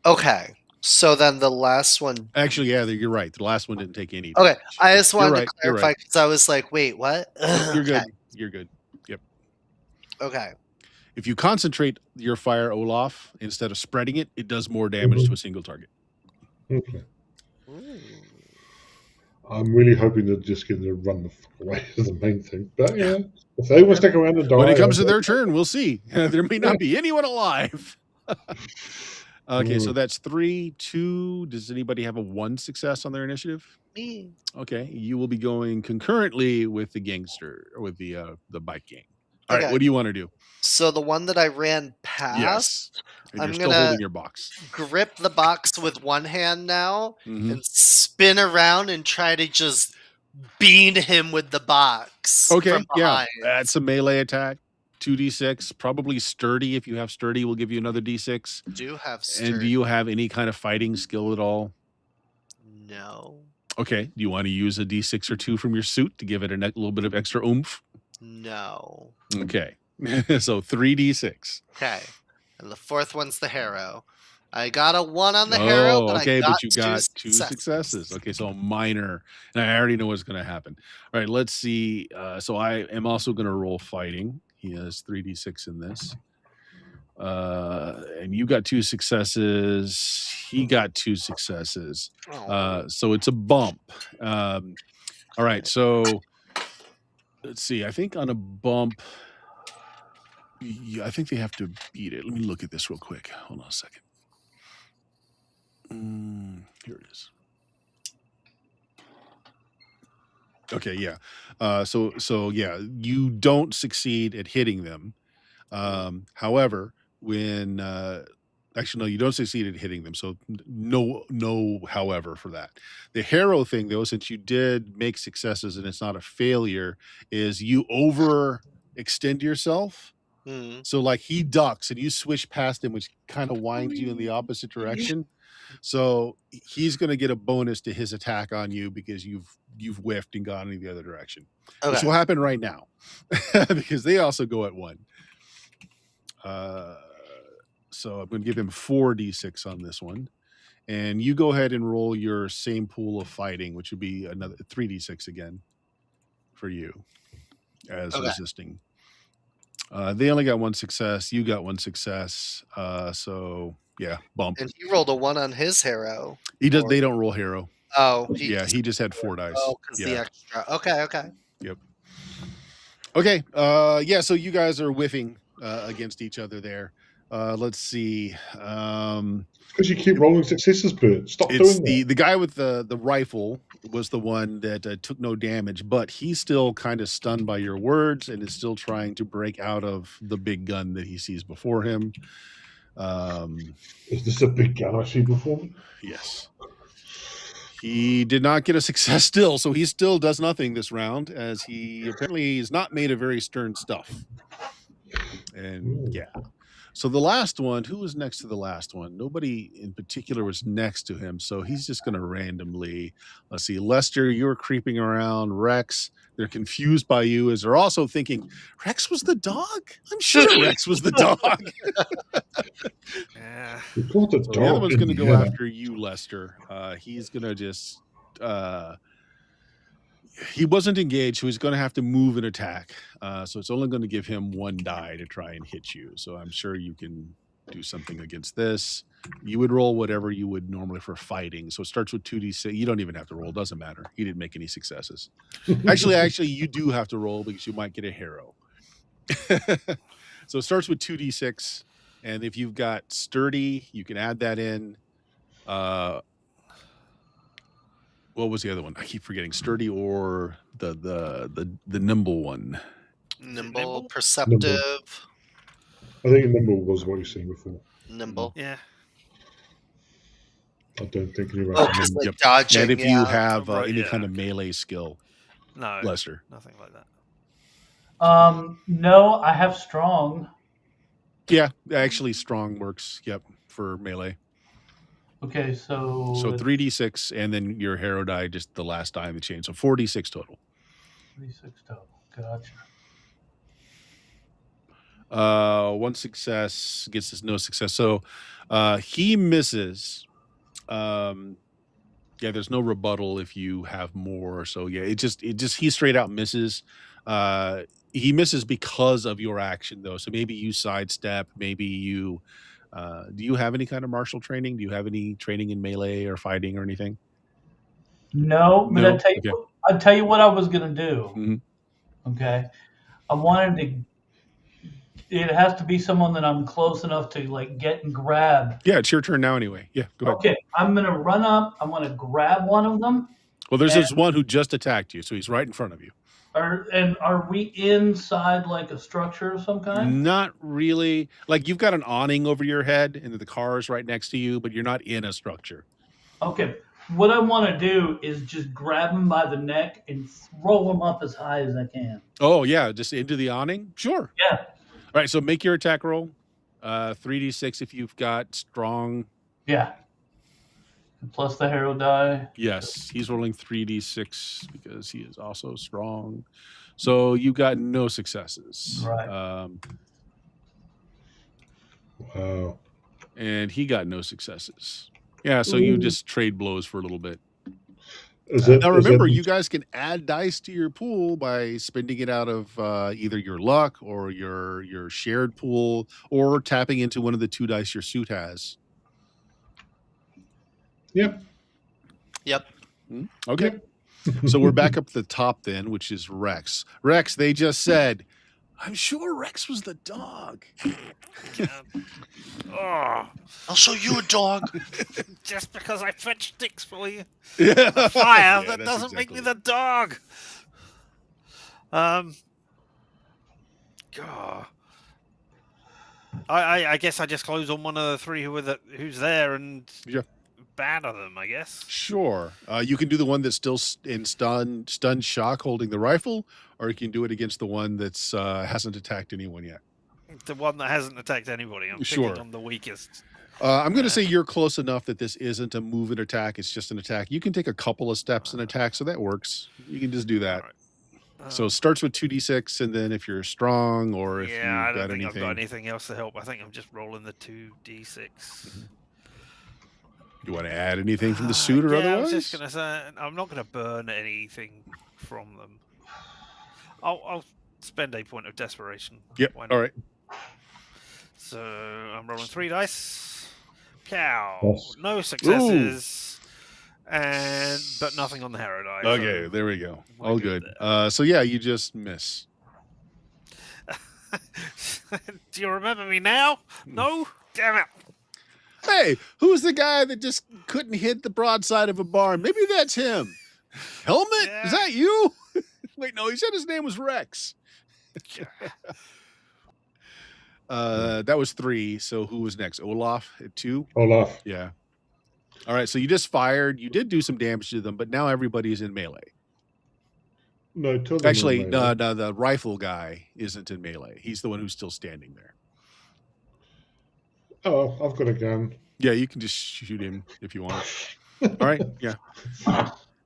Okay. So then the last one. Actually, yeah, you're right. The last one didn't take any Okay. damage. I just wanted You're right, to clarify because I was like, wait, what? You're good. Okay. You're good. Yep. Okay. If you concentrate your fire, Olaf, instead of spreading it, it does more damage to a single target. Okay. I'm really hoping they're just going to run the fuck away is the main thing. But yeah, if they want to stick around and die. When it comes to their turn, we'll see. There may not be anyone alive. Okay, so that's 3, 2. Does anybody have a 1 success on their initiative? Me. Okay, you will be going concurrently with the gangster, or with the bike gang. All Okay. right, what do you want to do? So the one that I ran past, Yes. And I'm you're still gonna holding your box. grip the box with one hand now Mhm. and spin around and try to just bean him with the box. Okay, from yeah, behind. that's a melee attack. 2d6. Probably sturdy. If you have sturdy, we'll give you another d6. Do have And do sturdy. you have any kind of fighting skill at all? No. Okay. Do you want to use a d6 or 2 from your suit to give it a little bit of extra oomph? No. Okay. So 3d6. Okay. And the fourth one's the harrow. I got a 1 on the harrow, but okay, I got but you got two successes. Okay, so minor, and I already know what's going to happen. All right, let's see. So I am also going to roll fighting. He has 3d6 in this, and you got 2 successes. He got 2 successes. So it's a bump. All right, so let's see. I think on a bump, I think they have to beat it. Let me look at this real quick. Hold on a second. Here it is. Okay, yeah. So yeah, you don't succeed at hitting them. However, when actually no, you don't succeed at hitting them. So no. However, for that, the harrow thing though, since you did make successes and it's not a failure, is you overextend yourself. So like he ducks and you swish past him, which kind of winds you in the opposite direction. So he's going to get a bonus to his attack on you because you've whiffed and gone in the other direction, which will happen right now because they also go at 1. So I'm going to give him 4d6 on this one, and you go ahead and roll your same pool of fighting, which would be another 3d6 again for you as resisting. They only got 1 success. You got 1 success. So yeah, bump. And he rolled a 1 on his harrow. He does. They don't roll hero. Oh, he just had 4 dice. Oh, because the extra. Okay. Yep. Okay. Yeah. So you guys are whiffing against each other there. Let's see. Because you keep rolling successes, Bert. Stop doing that. The guy with the rifle was the one that took no damage, but he's still kind of stunned by your words and is still trying to break out of the big gun that he sees before him. Is this a big gun I see before me? Yes. He did not get a success still, so he still does nothing this round, as he apparently is not made of very stern stuff. And yeah. So the last one, who was next to the last one? Nobody in particular was next to him, so he's just going to randomly. Let's see, Lester, you're creeping around. Rex, they're confused by you as they're also thinking, Rex was the dog? I'm sure Rex was the dog. Yeah. So the other one's going to go after you, Lester. He's going to just... he wasn't engaged, so he's going to have to move and attack. So it's only going to give him 1 die to try and hit you. So I'm sure you can do something against this. You would roll whatever you would normally for fighting. So it starts with 2d6. You don't even have to roll. It doesn't matter. He didn't make any successes. Actually, you do have to roll because you might get a harrow. So it starts with 2d6. And if you've got sturdy, you can add that in. What was the other one? I keep forgetting. Sturdy or the nimble one. Nimble, perceptive. Nimble. I think nimble was what you said before. Nimble. Yeah. I don't think any of Oh, us. just like dodging. And if you have any yeah. kind of melee skill, No, Lester. nothing like that. No, I have strong. Yeah, actually, strong works. Yep, for melee. Okay, so 3d6, and then your harrow die, just the last die in the chain. So 4d6 total. 3d6 total. Gotcha. 1 success gets us no success. So he misses. Yeah, there's no rebuttal if you have more. So yeah, it just he straight out misses. He misses because of your action though. So maybe you sidestep, maybe you do you have any kind of martial training? Do you have any training in melee or fighting or anything? No, but No? I'll tell you what I was gonna do. Mm-hmm. Okay. I wanted to it has to be someone that I'm close enough to like get and grab. Yeah, it's your turn now anyway. Yeah, go ahead. Okay, I'm gonna run up. I'm gonna grab one of them. Well, there's this one who just attacked you, so he's right in front of you. Are we inside like a structure of some kind? Not really. Like you've got an awning over your head, and the car is right next to you, but you're not in a structure. Okay. What I want to do is just grab him by the neck and throw him up as high as I can. Oh yeah, just into the awning. Sure. Yeah. All right, so make your attack roll. 3d6 if you've got strong. Yeah. Plus the hero die. Yes, he's rolling 3d6 because he is also strong. So you got no successes. Right. Wow. And he got no successes. Yeah, so you just trade blows for a little bit. Now remember, you guys can add dice to your pool by spending it out of either your luck or your shared pool, or tapping into one of the 2 dice your suit has. Yep. Okay. So we're back up at the top then, which is Rex. Rex, they just said, I'm sure Rex was the dog. Oh, I'll show you a dog. just because I fetch sticks for you. Yeah. The fire, Yeah, that that's doesn't make me exactly the dog. God. I guess I just close on one of the 3 who's there and Yeah. banner them, I guess. Sure. You can do the one that's still in stunned shock holding the rifle, or you can do it against the one that's hasn't attacked anyone yet. The one that hasn't attacked anybody. I'm Sure. picking on the weakest. I'm going to say you're close enough that this isn't a move and attack. It's just an attack. You can take a couple of steps and attack, so that works. You can just do that. All right. So it starts with 2d6, and then if you're strong or if yeah, I you've don't got think anything. I've got anything else to help. I think I'm just rolling the 2d6. You want to add anything from the suit or yeah, otherwise? I was just gonna say I'm not gonna burn anything from them. I'll spend a point of desperation. Yep. Why not? All right. So I'm rolling 3 dice. Cow. Yes. No successes. But nothing on the hero die. Okay, so there we go. we're All good good. So yeah, you just miss. Do you remember me now? No? Damn it. Hey, who's the guy that just couldn't hit the broadside of a barn? Maybe that's him. Helmet? Yeah. Is that you? Wait, no, he said his name was Rex. That was 3. So who was next? Olaf at 2? Olaf. Yeah. All right, so you just fired. You did do some damage to them, but now everybody's in melee. No, two of them Actually, are melee. no, the rifle guy isn't in melee. He's the one who's still standing there. Oh, I've got a gun. Yeah, you can just shoot him if you want. All right, yeah.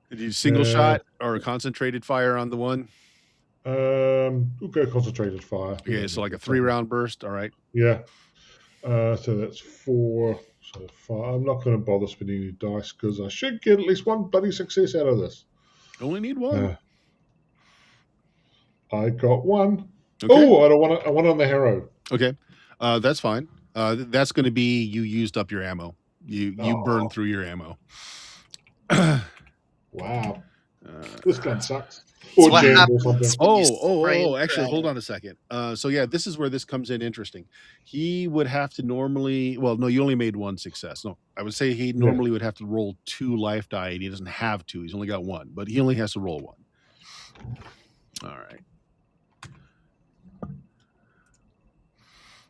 Did you single shot or concentrated fire on the one? We'll go concentrated fire. Okay, so like a 3-round burst. All right. Yeah. So that's 4. So 5. I'm not going to bother spending any dice because I should get at least one bloody success out of this. Only need 1. I got 1. Okay. Oh, I don't want it. I want it on the hero. Okay. That's fine. That's going to be you used up your ammo. You burned through your ammo. Wow. This gun sucks. So Or what jammed or happens something. when you spray and Actually, pray? hold on a second. So yeah, this is where this comes in interesting. He would have to normally, well, no, you only made 1 success. No, I would say he normally would have to roll 2 life die, and he doesn't have 2. He's only got 1, but he only has to roll 1. All right.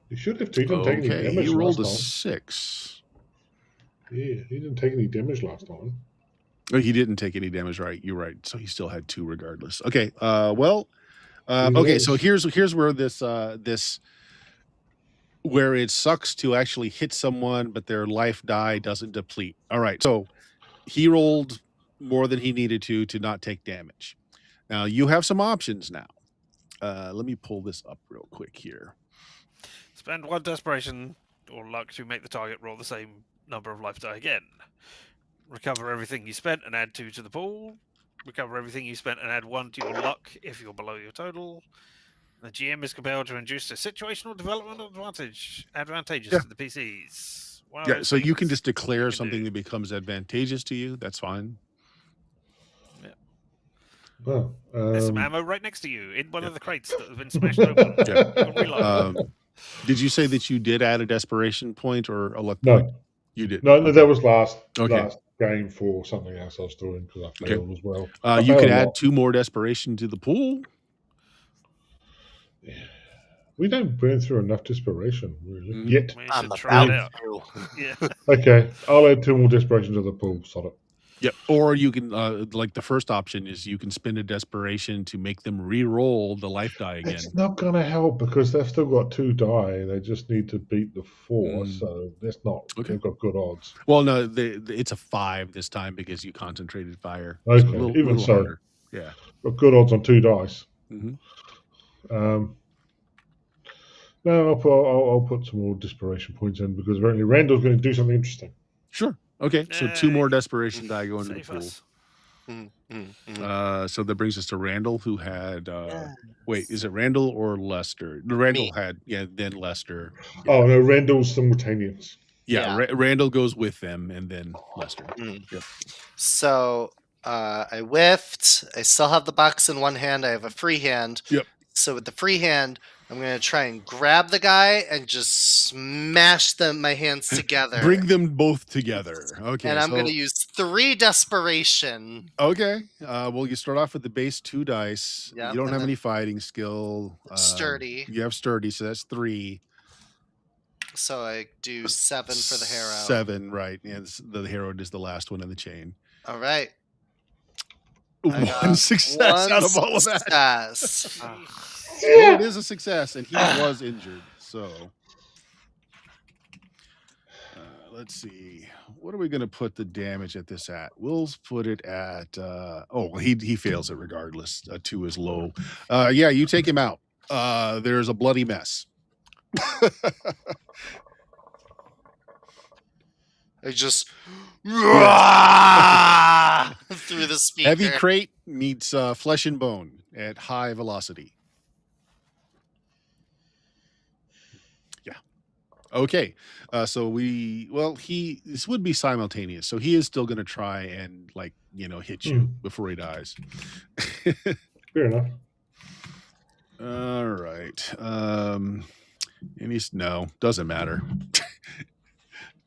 He should have. He didn't take any Okay, damage he rolled a last time. 6. Yeah, he didn't take any damage last time. Oh, he didn't take any damage, right? You're right. So he still had 2 regardless. Okay. Okay. So here's where this where it sucks to actually hit someone, but their life die doesn't deplete. All right. So he rolled more than he needed to not take damage. Now you have some options now. Let me pull this up real quick here. Spend 1 desperation or luck to make the target roll the same number of life die again. Recover everything you spent and add 2 to the pool. Recover everything you spent and add 1 to your luck if you're below your total. The GM is compelled to induce a situational development advantageous to the PCs. Yeah, so you can just declare something that becomes advantageous to you. That's fine. Yeah. Well, There's some ammo right next to you in one of the crates that have been smashed open. You can reload. Did you say that you did add a desperation point or a luck no, point? You did. no, that was last Okay. game for something else I was doing because I failed as well. You could add 2 more desperation to the pool. Yeah. We don't burn through enough desperation, really. Mhm. Yet. We I'm should try it about out. to. Yeah. Okay, I'll add 2 more desperation to the pool. Sod it. Yep. Or you can, like the first option is you can spend a desperation to make them re-roll the life die again. It's not going to help because they've still got 2 die. They just need to beat the 4, Mm. so that's not. Okay. They've got good odds. Well, no, it's a 5 this time because you concentrated fire. Okay, So a little, even little so. harder. Yeah. Got good odds on 2 dice. hmm No, I'll put some more desperation points in because apparently Randall's going to do something interesting. Sure. Okay. So 2 more desperation die go into the Save pool. us. So that brings us to Randall, who had. Yes. Wait, is it Randall or Lester? Randall had, then Lester. Yeah. Oh no, Randall's simultaneous. Yeah, Yeah. Randall goes with them, and then Lester. Yep. So I whiffed. I still have the box in one hand. I have a free hand. Yep. So with the free hand, I'm going to try and grab the guy and just smash my hands together. Bring them both together. Okay. And I'm going to use 3 desperation. Okay. Well, you start off with the base 2 dice. Yep, You don't and have then any fighting skill. sturdy. You have sturdy, so that's 3. So I do 7 for the hero. 7, right? And the hero is the last one in the chain. All right. One success out of all of that. Success. Well, it is a success, and he was injured. So let's see. What are we going to put the damage at this at? We'll put it at. He fails it regardless. 2 is low. Yeah, you take him out. There's a bloody mess. I just through the speaker. Heavy crate meets flesh and bone at high velocity. Yeah. Okay. This would be simultaneous. So he is still going to try and hit you before he dies. Fair enough. All right. Doesn't matter.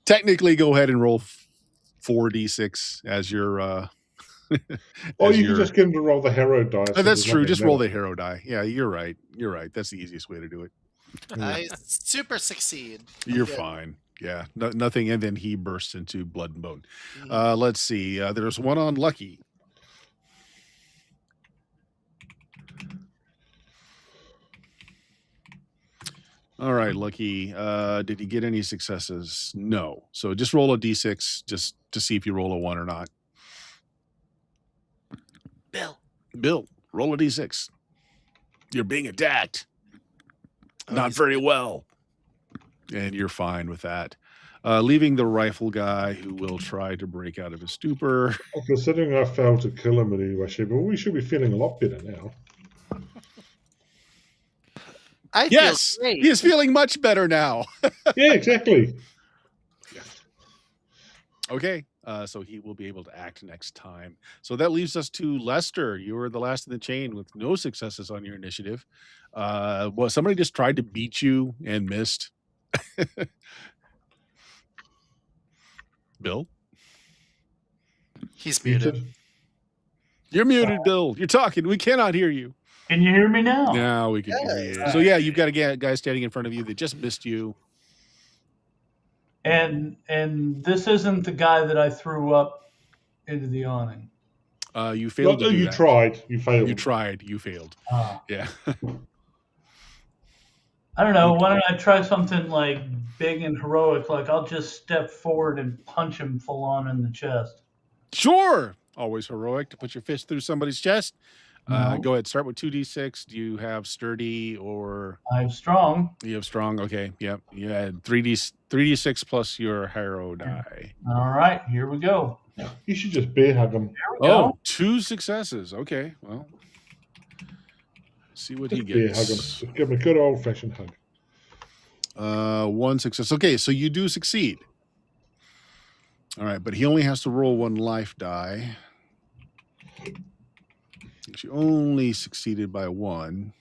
Technically, go ahead and roll 4d6 as your. Or you can just get him to roll the hero die. Oh, that's true. Just roll the hero die. Yeah, you're right. You're right. That's the easiest way to do it. I super succeed. You're fine. Yeah, nothing. And then he bursts into blood and bone. Mhm. Let's see. There's one on Lucky. All right, Lucky. Did he get any successes? No. So just roll a d6 just to see if you roll a 1 or not. Bill, roll a d6. You're being attacked. Not very well. And you're fine with that. Leaving the rifle guy who will try to break out of his stupor. Well, considering I failed to kill him in any way, shape, we should be feeling a lot better now. Yes, feel great. he is feeling much better now. Yeah, exactly. Okay, so he will be able to act next time. So that leaves us to Lester. You were the last in the chain with no successes on your initiative. Well, somebody just tried to beat you and missed. Bill? He's muted. You're muted, Bill. You're talking. We cannot hear you. Can you hear me now? Now we can hear you. So yeah, you've got a guy standing in front of you that just missed you. And this isn't the guy that I threw up into the awning. You failed to do you that. tried. You failed. You tried. You failed. Yeah. I don't know. Why don't I try something like big and heroic? Like I'll just step forward and punch him full on in the chest. Sure. Always heroic to put your fist through somebody's chest. No. Go ahead. Start with 2d6. Do you have sturdy or? I have strong. You have strong. Okay. Yep. You had 3d6 plus your hero die. All right. Here we go. You should just bear hug him. Here we go. 2 successes. Okay. Well, see what he Just bear hug him. gets. Just give him a good old fashioned hug. 1 success. Okay. So you do succeed. All right. But he only has to roll 1 life die. She only succeeded by 1.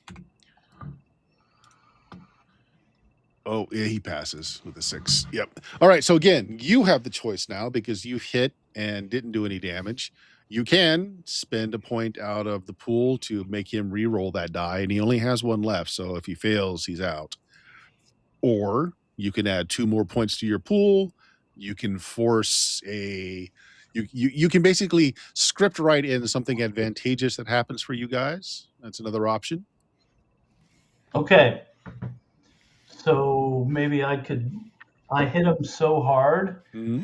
Oh, yeah, he passes with a 6. Yep. All right. So again, you have the choice now because you hit and didn't do any damage. You can spend a point out of the pool to make him re-roll that die, and he only has 1 left. So if he fails, he's out. Or you can add 2 more points to your pool. You can force a You can basically script right in something advantageous that happens for you guys. That's another option. Okay. So maybe I hit him so hard Mm-hmm.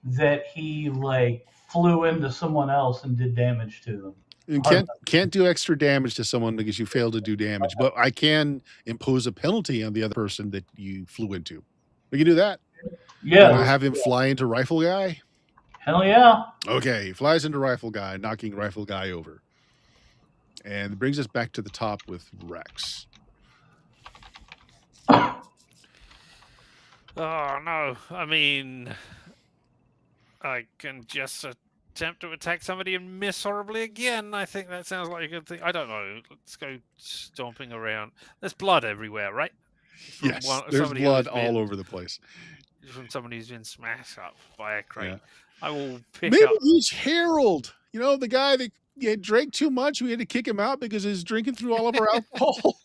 that he like flew into someone else and did damage to them. And Hard can't do extra damage to someone because you failed to do damage, but I can impose a penalty on the other person that you flew into. We can do that. You want to Yes. have him fly into Rifle Guy? Hell yeah. Okay, he flies into Rifle Guy, knocking Rifle Guy over. And brings us back to the top with Rex. Oh no! I mean, I can just attempt to attack somebody and miss horribly again. I think that sounds like a good thing. I don't know. Let's go stomping around. There's blood everywhere, right? From Yes, there's blood all over the place. From somebody who's been smashed up by a crate. Yeah. I will pick Maybe up. use Harold. You know, the guy that drank too much. We had to kick him out because he's drinking through all of our alcohol.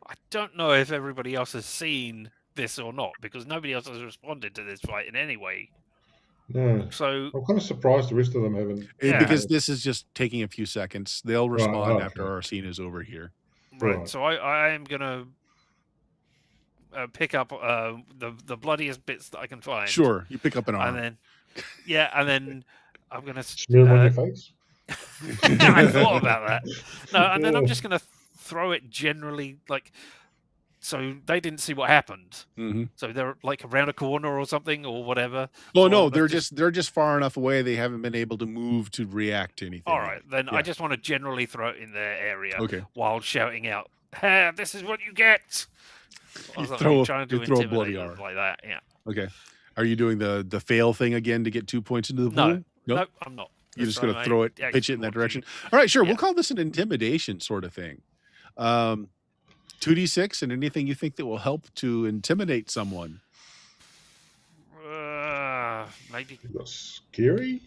I don't know if everybody else has seen this or not because nobody else has responded to this fight in any way. No. So I'm kind of surprised the rest of them haven't. Yeah. Because this is just taking a few seconds. They'll respond okay. after our scene is over here. Right. So I am gonna pick up the bloodiest bits that I can find. Sure, you pick up an arm. And then I'm gonna Smear 'em on your face. I thought about that. No, and then I'm just gonna throw it generally like. So they didn't see what happened. Mm-hmm. So they're like around a corner or something or whatever. Oh so no, they're just far enough away. They haven't been able to move to react to anything. All right, then Yeah. I just want to generally throw it in their area. Okay. While shouting out, "Hey, this is what you get!" You throw a bloody them arm like that. Yeah. Okay. Are you doing the fail thing again to get 2 points into the pool? No, I'm not. You're just going to I throw it, pitch it in that direction. All right, sure. We'll call this an intimidation sort of thing. 2d6 and anything you think that will help to intimidate someone. Maybe scary,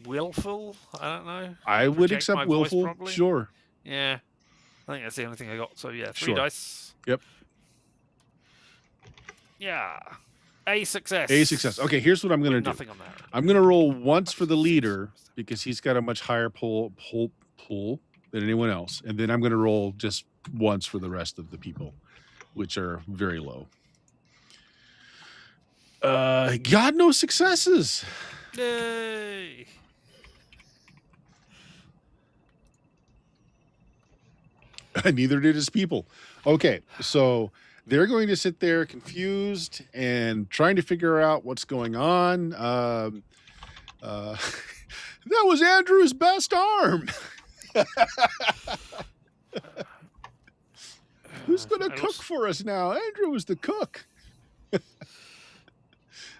willful. I don't know. I would accept willful. Sure. Yeah, I think that's the only thing I got. So yeah, 3 Sure. dice. Yep. Yeah, a success. A success. Okay, here's what I'm going to do. Nothing on that. I'm going to roll once for the leader because he's got a much higher pull than anyone else, and then I'm going to roll just once for the rest of the people, which are very low. God, no successes. Yay! Neither did his people. Okay, so they're going to sit there confused and trying to figure out what's going on. That was Andrew's best arm. Who's going to cook for us now? Andrew is the cook.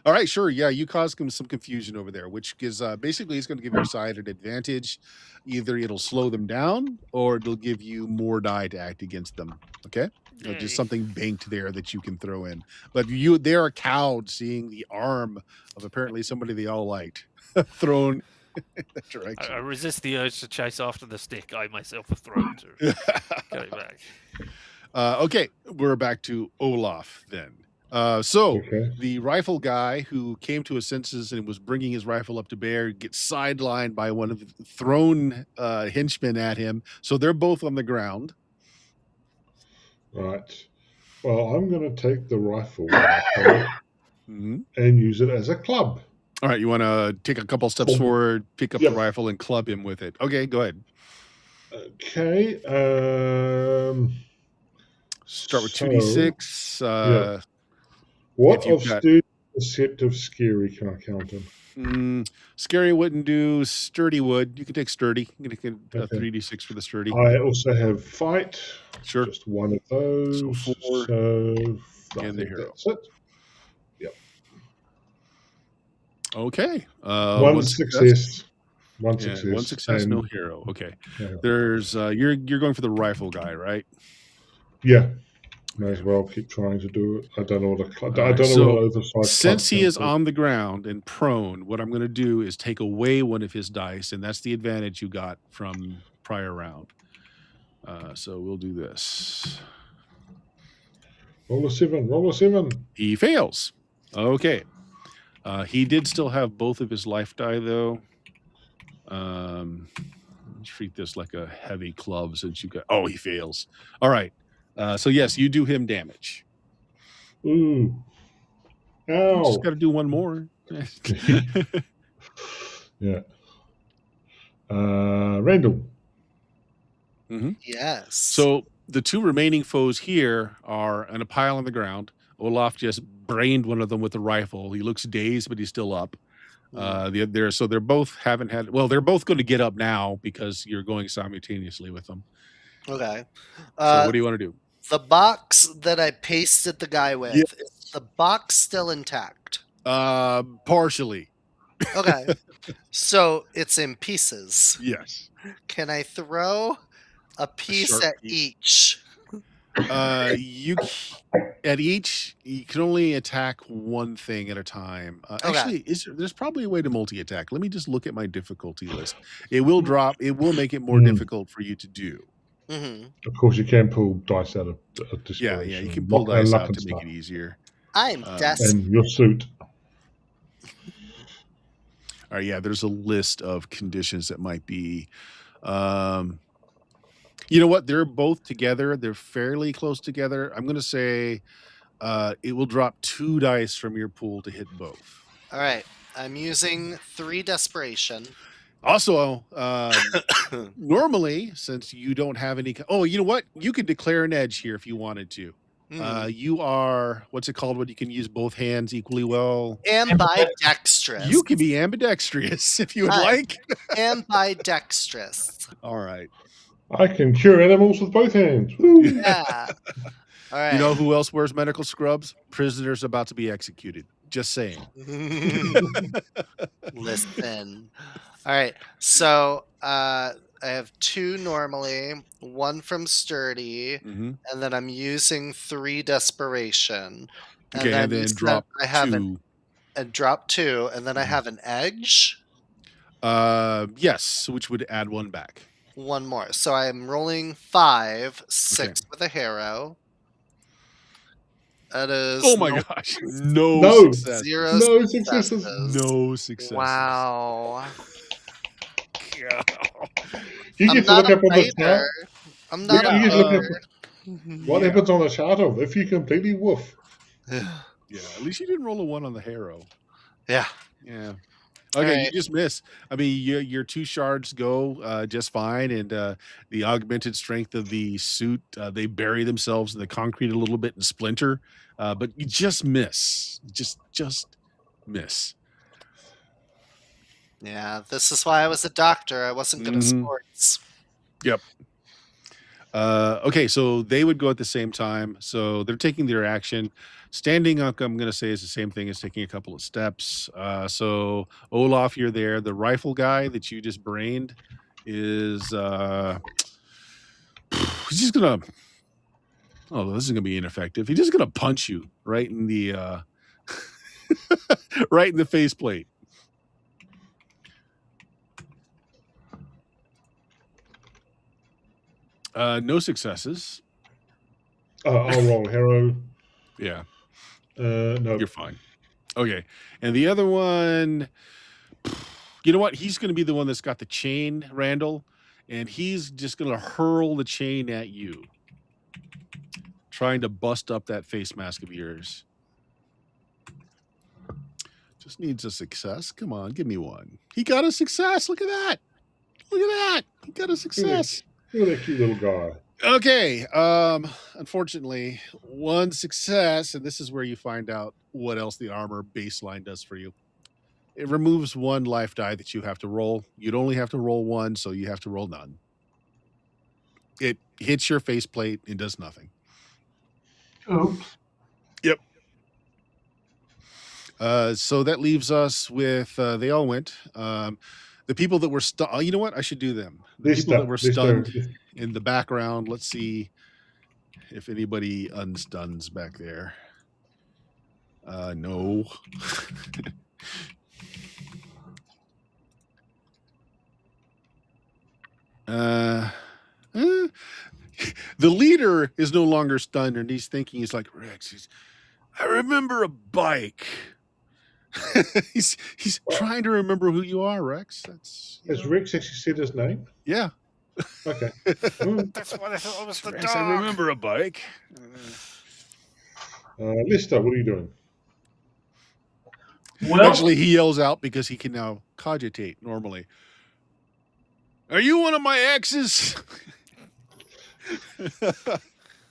All right, sure. Yeah, you caused him some confusion over there, which gives basically he's going to give your side an advantage. Either it'll slow them down or it'll give you more die to act against them. Okay? Just something banked there that you can throw in. But they are cowed seeing the arm of apparently somebody they all liked thrown in that direction. I resist the urge to chase after the stick I myself have thrown to get it back. Okay, we're back to Olaf then. The rifle guy who came to his senses and was bringing his rifle up to bear gets sidelined by one of the thrown henchmen at him. So they're both on the ground. Right. Well, I'm going to take the rifle and use it as a club. All right. You want to take a couple steps forward, pick up the rifle, and club him with it. Okay, go ahead. Okay. Start with 2d6. What of a set of scary can I count on? Scary wouldn't do. Sturdy would. You can take sturdy. You can take 3d6 for the sturdy. I also have fight. Sure. Just one of those. So 4. And the hero. That's it. Yep. Okay. One success. One success. One success, no hero. Okay. Yeah. There's you're going for the rifle guy, right? Yeah. May as well keep trying to do it. I don't know what oversized. Since he is on the ground and prone, what I'm going to do is take away one of his dice, and that's the advantage you got from prior round. So we'll do this. Roll a 7. Roll a 7. He fails. Okay. He did still have both of his life die, though. Let's treat this like a heavy club since you got. Oh, he fails. All right. So yes, you do him damage. Ooh. You just Ow. got to do one more. Yeah. Randall. Yes. So the two remaining foes here are in a pile on the ground. Olaf just brained one of them with a rifle. He looks dazed, but he's still up. They're both haven't had. Well, they're both going to get up now because you're going simultaneously with them. Okay. So what do you want to do? The box that I pasted the guy with, is the box still intact? Partially. Okay. So it's in pieces. Yes. Can I throw a piece sharp at piece. each? At each you can only attack one thing at a time. Actually, there's probably a way to multi-attack. Let me just look at my difficulty list. It will make it more difficult for you to do. Mm-hmm. Of course, you can pull dice out of desperation. Yeah, you can pull dice out to make it easier. I'm desperate. And your suit. All right, yeah, there's a list of conditions that might be. You know what? They're both together. They're fairly close together. I'm going to say it will drop 2 dice from your pool to hit both. All right. I'm using 3 desperation. Also, normally, since you don't have any... Oh, you know what? You could declare an edge here if you wanted to. You are... What's it called when you can use both hands equally well? Ambidextrous. You can be ambidextrous if you would like. Ambidextrous. All right. I can cure animals with both hands. Woo. Yeah. All right. You know who else wears medical scrubs? Prisoners about to be executed. Just saying. Listen. All right. So I have 2 normally, 1 from sturdy, and then I'm using 3 desperation. Okay, and then drop 2. And drop 2, and then I have an edge. Yes, which would add 1 back. 1 more. So I'm rolling 5, 6 with a harrow. That is... Oh my gosh. No success. 0 No successes. No successes. Wow. You get to look up on the chart. I'm not You a look up what happens on the chart of if you completely woof. Yeah, at least you didn't roll a 1 on the harrow. Yeah. Yeah. Okay, you just miss. I mean, your 2 shards go just fine, and the augmented strength of the suit, they bury themselves in the concrete a little bit and splinter, but you just miss. Just miss. Yeah, this is why I was a doctor. I wasn't good at sports. Yep. Okay, so they would go at the same time. So they're taking their action. Standing up, I'm going to say, is the same thing as taking a couple of steps. So Olaf, you're there. The rifle guy that you just brained is he's just gonna... Oh, this is gonna be ineffective. He's just gonna punch you right in the right in the faceplate. No successes. I'll roll hero. Yeah. No. You're fine. Okay. And the other one, you know what? He's going to be the one that's got the chain, Randall, and he's just going to hurl the chain at you, trying to bust up that face mask of yours. Just needs a success. Come on, give me 1. He got a success. Look at that. Look at that. He got a success. Look at that cute little guy. Okay. Unfortunately, 1 success, and this is where you find out what else the armor baseline does for you. It removes 1 life die that you have to roll. You'd only have to roll 1, so you have to roll none. It hits your faceplate and does nothing. Oops. Yep. So that leaves us with they all went. The people that were stunned. You know what? I should do them. The people that were stunned in the background. Let's see if anybody unstuns back there. No. The leader is no longer stunned, and he's thinking, he's like, Rex, I remember a bike. He's trying to remember who you are, Rex. That's Has Rex actually said his name? yeah. Okay. That's what I thought was the Rex, I dog. remember a bike. Lister, what are you doing? Well, Actually, he yells out because he can now cogitate normally. Are you one of my exes?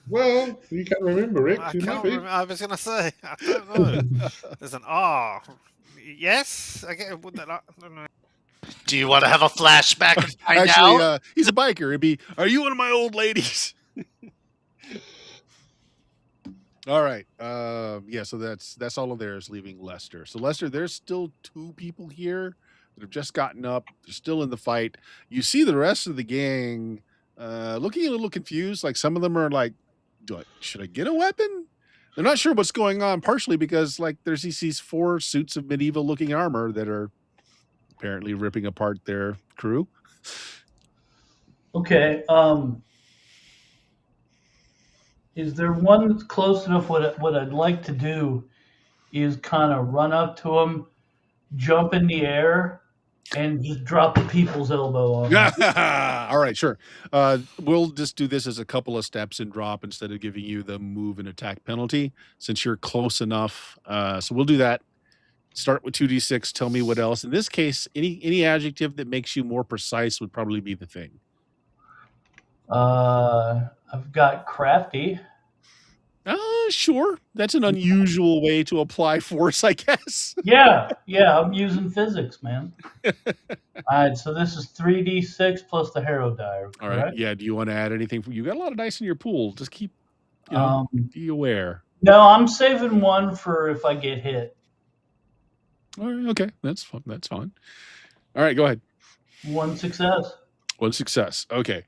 Well, you can't remember, Rex. I You might can't be. remember. I was going to say, I don't know. There's an R. Yes? I get would that. I don't know. Do you want to have a flashback and find Actually, out? he's a biker. It'd be, are you one of my old ladies? All right. Yeah, so that's all of theirs, leaving Lester. So Lester, there's still 2 people here that have just gotten up. They're still in the fight. You see the rest of the gang looking a little confused. Like some of them are like, should I get a weapon? They're not sure what's going on, partially because like there's these 4 suits of medieval looking armor that are apparently ripping apart their crew. okay. Is there one that's close enough? What I'd like to do is kind of run up to him, jump in the air, and just drop the people's elbow on him. All right, sure. We'll just do this as a couple of steps and drop instead of giving you the move and attack penalty since you're close enough. So we'll do that. Start with 2d6. Tell me what else. In this case, any adjective that makes you more precise would probably be the thing. I've got crafty. Sure. That's an unusual way to apply force, I guess. Yeah, I'm using physics, man. All right, so this is 3d6 plus the hero die. Correct? All right. Yeah. Do you want to add anything? You got a lot of dice in your pool. Just keep, be aware. No, I'm saving one for if I get hit. All right. Okay. That's fun. That's fine. All right. Go ahead. 1 success. 1 success. Okay.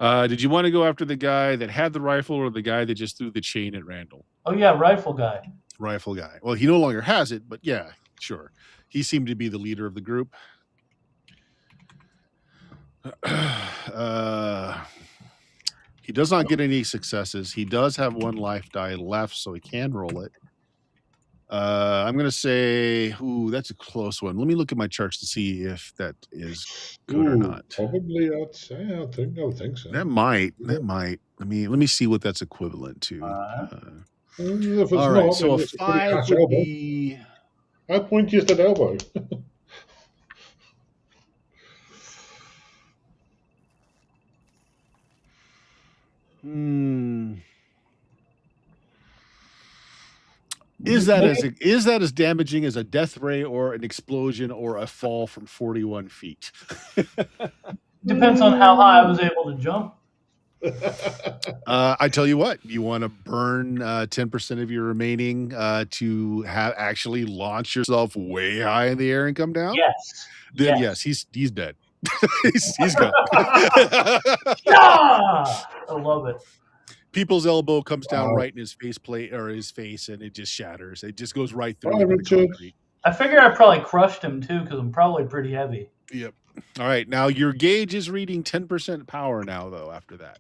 Did you want to go after the guy that had the rifle or the guy that just threw the chain at Randall? Oh yeah, rifle guy. Rifle guy. Well, he no longer has it, but yeah, sure. He seemed to be the leader of the group. He does not get any successes. He does have 1 life die left, so he can roll it. I'm going to say, that's a close one. Let me look at my charts to see if that is good or not. Probably, I'd say. I would think so. That might. Let me see what that's equivalent to. If it's all right, not, so a it's pretty 5 harsh would elbow. be. How pointy is that elbow? Is that as damaging as a death ray or an explosion or a fall from 41 feet? Depends on how high I was able to jump. I tell you what, you want to burn 10% of your remaining to have actually launch yourself way high in the air and come down? Yes. Then yes, he's dead. he's gone. Yeah! I love it. People's elbow comes down right in his faceplate or his face, and it just shatters. It just goes right through the concrete. I figured I probably crushed him too because I'm probably pretty heavy. Yep. All right. Now your gauge is reading 10% power now, though. After that.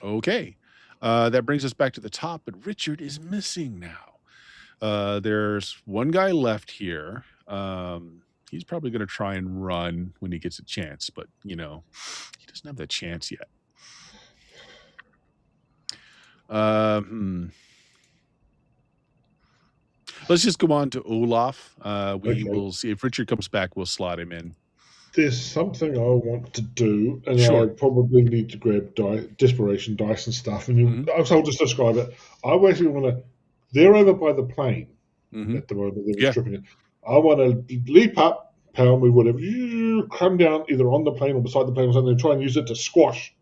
Okay. That brings us back to the top, but Richard is missing now. There's 1 guy left here. He's probably going to try and run when he gets a chance, but he doesn't have that chance yet. Let's just go on to Olaf. We will see if Richard comes back. We'll slot him in. There's something I want to do, and Sure. I probably need to grab desperation dice and stuff. And I'll just describe it. I basically want to. They're over by the plane at the moment. They're stripping it. I want to leap up, power move, whatever. You come down either on the plane or beside the plane or something, and try and use it to squash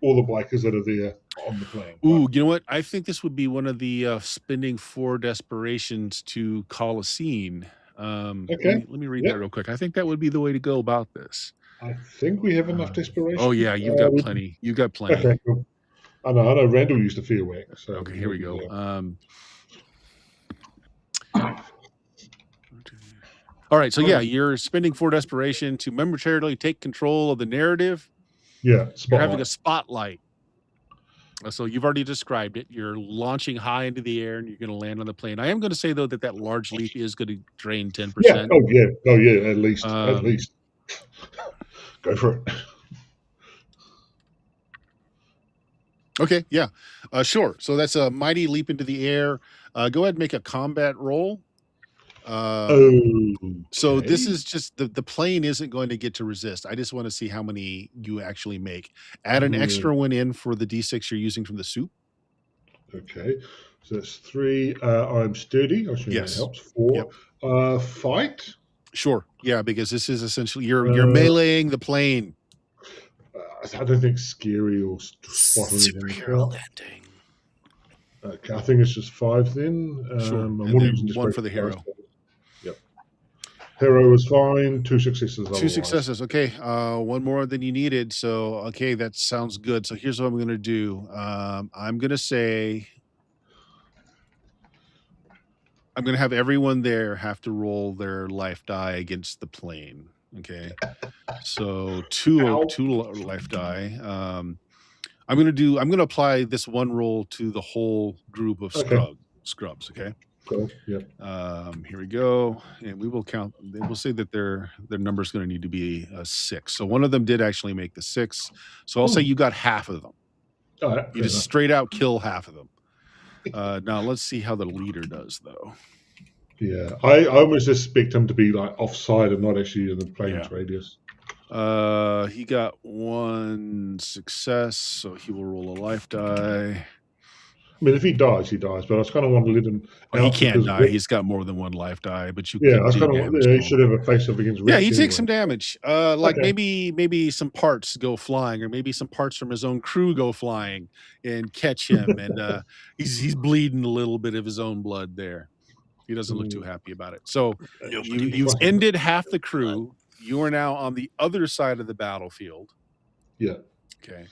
all the bikers that are there on the plane. Ooh, you know what? I think this would be one of the spending 4 desperations to call a scene. Okay. Let me read that real quick. I think that would be the way to go about this. I think we have enough desperation. Oh yeah, you've got plenty. You've got plenty. Okay, cool. I know. Randall used to fear whack. So okay, here we go. All right, so yeah, you're spending 4 desperation to momentarily take control of the narrative. Yeah, You're having a spotlight. So you've already described it. You're launching high into the air, and you're going to land on the plane. I am going to say though that large leap is going to drain 10%. Yeah. Oh yeah. Oh yeah. At least. At least. Go for it. Okay. Yeah. Sure. So that's a mighty leap into the air. Go ahead and make a combat roll. So this is just the plane isn't going to get to resist. I just want to see how many you actually make. Add an extra one in for the D6 you're using from the soup. Okay, so that's 3. I'm sturdy. I assume that helps. 4. Yep. Fight. Sure. Yeah, because this is essentially you're meleeing the plane. I don't think scary or spot on anything. Superhero landing. Okay, I think it's just 5 then. Sure. I'm And then one for the hero. Yep. Hero was fine. 2 successes. 2 successes. Okay. One more than you needed. So, okay, that sounds good. So here's what I'm going to do. I'm going to say I'm going to have everyone there have to roll their life die against the plane. Okay. So two life die. I'm going to apply this one roll to the whole group of scrubs. Okay. Cool. Yep. Here we go, and we will count. We'll say that their number is going to need to be a 6. So one of them did actually make the 6. So I'll say you got half of them. All right, you just straight out kill half of them. Now let's see how the leader does, though. Yeah, I almost expect him to be like offside and not actually in the plane's radius. He got 1 success, so he will roll a life die. I mean, if he dies, he dies. But I was kind of want to let him. He can't die. He's got more than 1 life die. But you, I was kind of. He should have a face-off against. Yeah, he takes some damage. Maybe some parts go flying, or maybe some parts from his own crew go flying and catch him, and he's bleeding a little bit of his own blood there. He doesn't look too happy about it. So you've ended half the crew. You are now on the other side of the battlefield. Yeah. Okay.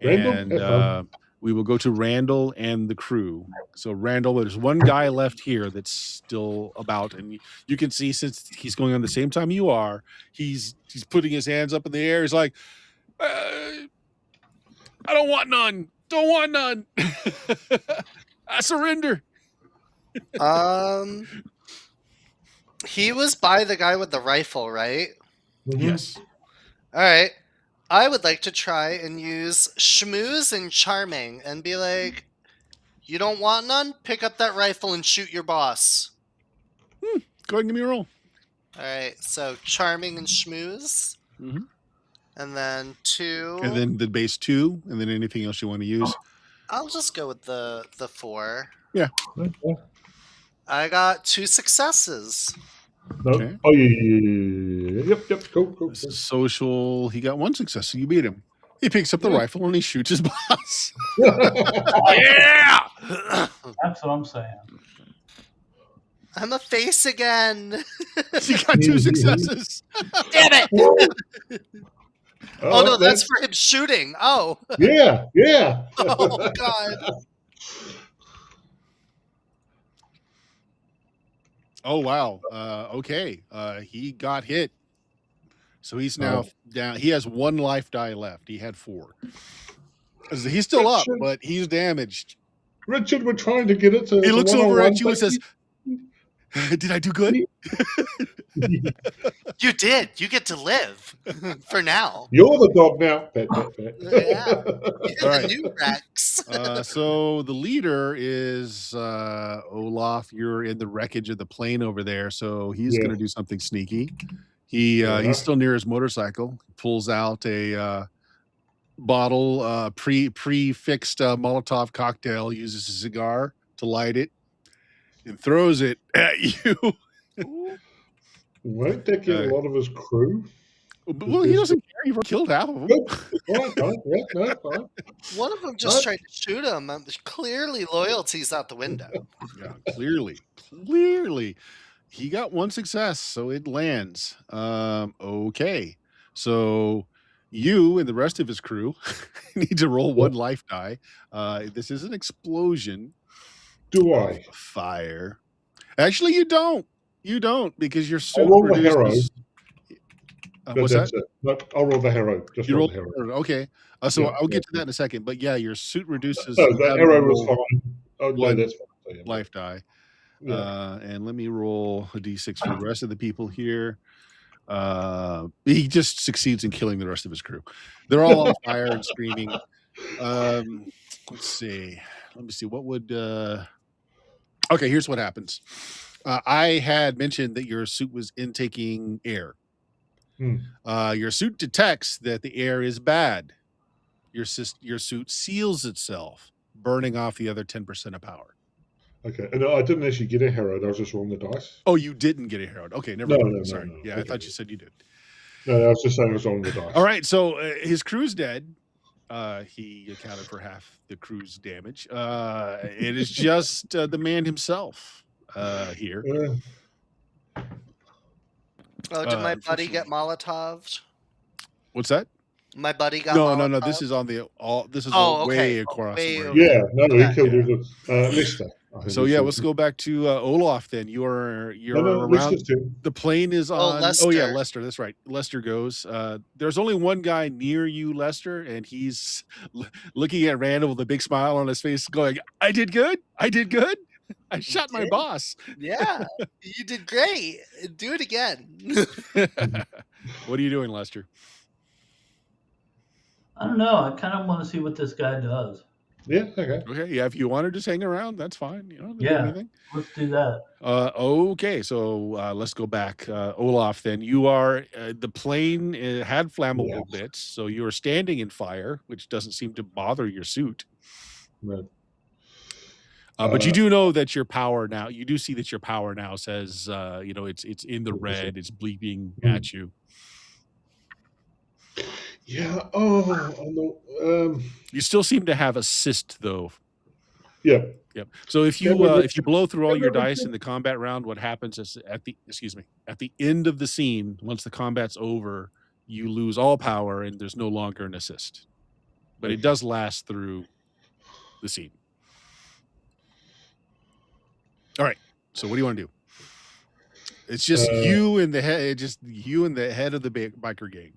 Randall, and we will go to Randall and the crew. So Randall, there's one guy left here that's still about, and you can see since he's going on the same time you are, he's putting his hands up in the air. He's like, I don't want none. Don't want none. I surrender. He was by the guy with the rifle, right? Yes. All right. I would like to try and use schmooze and charming and be like, you don't want none? Pick up that rifle and shoot your boss. Go ahead and give me a roll. All right. So charming and schmooze. Mm-hmm. And then 2. And then the base 2. And then anything else you want to use. I'll just go with the 4. Yeah. I got 2 successes. No. Okay. Oh yeah. Yep. Go. Social. He got 1 success, so you beat him. He picks up the rifle and he shoots his boss. Yeah, that's what I'm saying. I'm a face again. You got 2 successes. Damn it! Oh no, that's for him shooting. Oh. Yeah. Oh God. Oh wow. Okay. He got hit. So he's now down. He has 1 life die left. He had 4. He's still up, but he's damaged. Richard, we're trying to get it to. He looks over at you and says, "Did I do good?" You did. You get to live for now. You're the dog now. Yeah. You're the new Rex. So the leader is Olaf. You're in the wreckage of the plane over there. So he's going to do something sneaky. He's still near his motorcycle. Pulls out a bottle, pre-fixed Molotov cocktail. Uses a cigar to light it and throws it at you. Won't that get a lot of his crew? Well, he doesn't care. You've killed half of them. Fine. One of them just tried to shoot him. Clearly, loyalty's out the window. Yeah, clearly. He got 1 success, so it lands. Okay. So you and the rest of his crew need to roll 1 life die. This is an explosion. Do I? Fire. Actually, you don't. You don't, because your suit roll the hero. What's that? That's it. No, I'll roll the hero. Just You roll roll. the hero. Okay. So Yeah, I'll get to yeah. that in a second. But yeah, your suit reduces. No, You the have to arrow was roll fine. Oh, no, one that's fine. So, yeah, life die. yeah. And let me roll a d6 for the rest of the people here. He just succeeds in killing the rest of his crew. They're all on fire and screaming. Let's see. Let me see. What would? Okay, here's what happens. I had mentioned that your suit was intaking air. Your suit detects that the air is bad. Your suit seals itself, burning off the other 10% of power. Okay. And I didn't actually get a hero. I was just rolling the dice. Oh, you didn't get a herald. Okay, never No, mind. no, no, Sorry. no. Yeah, Okay. I thought you said you did. No, I was just saying I was rolling the dice. All right, so his crew's dead. He accounted for half the crew's damage. It is just the man himself here. Oh, did my buddy get Molotoved? What's that? My buddy got No. This is on the This is way across the board. Yeah, no, he killed it. Lister. So yeah, let's go back to Olaf. Then you're around. Lister's too. The plane is on. Lester. Oh yeah, Lester. That's right. Lester goes. There's only one guy near you, Lester, and he's looking at Randall with a big smile on his face, going, "I did good. I did good. I shot my boss." Yeah, you did great. Do it again. What are you doing, Lester? I don't know. I kind of want to see what this guy does. Yeah. Okay. Okay. Yeah. If you want to just hang around, that's fine. You know. Yeah. Anything. Let's do that. Okay. So let's go back, Olaf. Then you are. The plane had flammable bits, so you are standing in fire, which doesn't seem to bother your suit. Right. But you do know that your power now. You do see that your power now says, it's in the red. It's bleeping at you. Yeah. Oh no. You still seem to have assist though. Yeah. Yep. So if you blow through all your dice in the combat round, what happens is at the end of the scene, once the combat's over, you lose all power and there's no longer an assist. But it does last through the scene. All right. So what do you want to do? It's just you and the head. Just you and the head of the biker gang.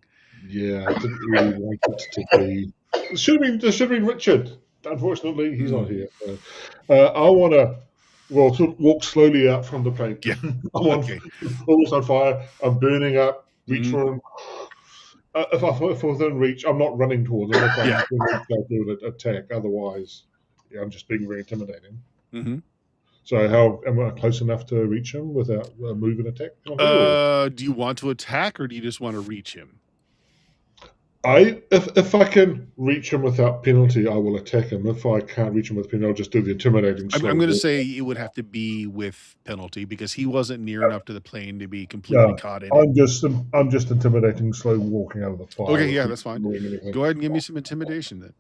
Yeah, I didn't really want it to be. There should have been Richard. Unfortunately, he's not here. So, I want to walk slowly out from the plane. Yeah. I'm almost on fire. I'm burning up. Reach for him. If I within reach, I'm not running towards him. If I'm within reach, I'll do an attack. Otherwise, I'm just being very intimidating. Mm-hmm. So how am I close enough to reach him without a move and attack? Do you want to attack or do you just want to reach him? If I can reach him without penalty, I will attack him. If I can't reach him with penalty, I'll just do the intimidating. I'm going to say it would have to be with penalty because he wasn't near enough to the plane to be completely caught in it. I'm just intimidating, slow walking out of the fire. Okay, yeah, that's fine. Go ahead and give me some intimidation then.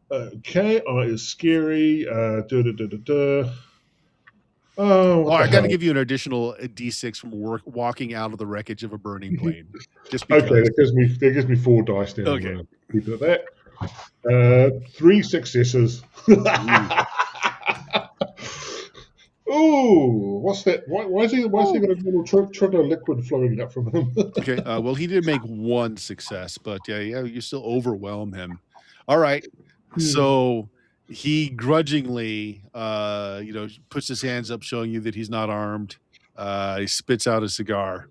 Okay, is scary. Oh, I got to give you an additional D6 from walking out of the wreckage of a burning plane. Just because. Okay, that gives me 4 dice now. Okay, keep it at that. 3 successes. Ooh, what's that? Why is he got a little trickle of liquid flowing up from him? Okay, well, he did make 1 success, but yeah, you still overwhelm him. All right, so he grudgingly, puts his hands up, showing you that he's not armed. He spits out a cigar.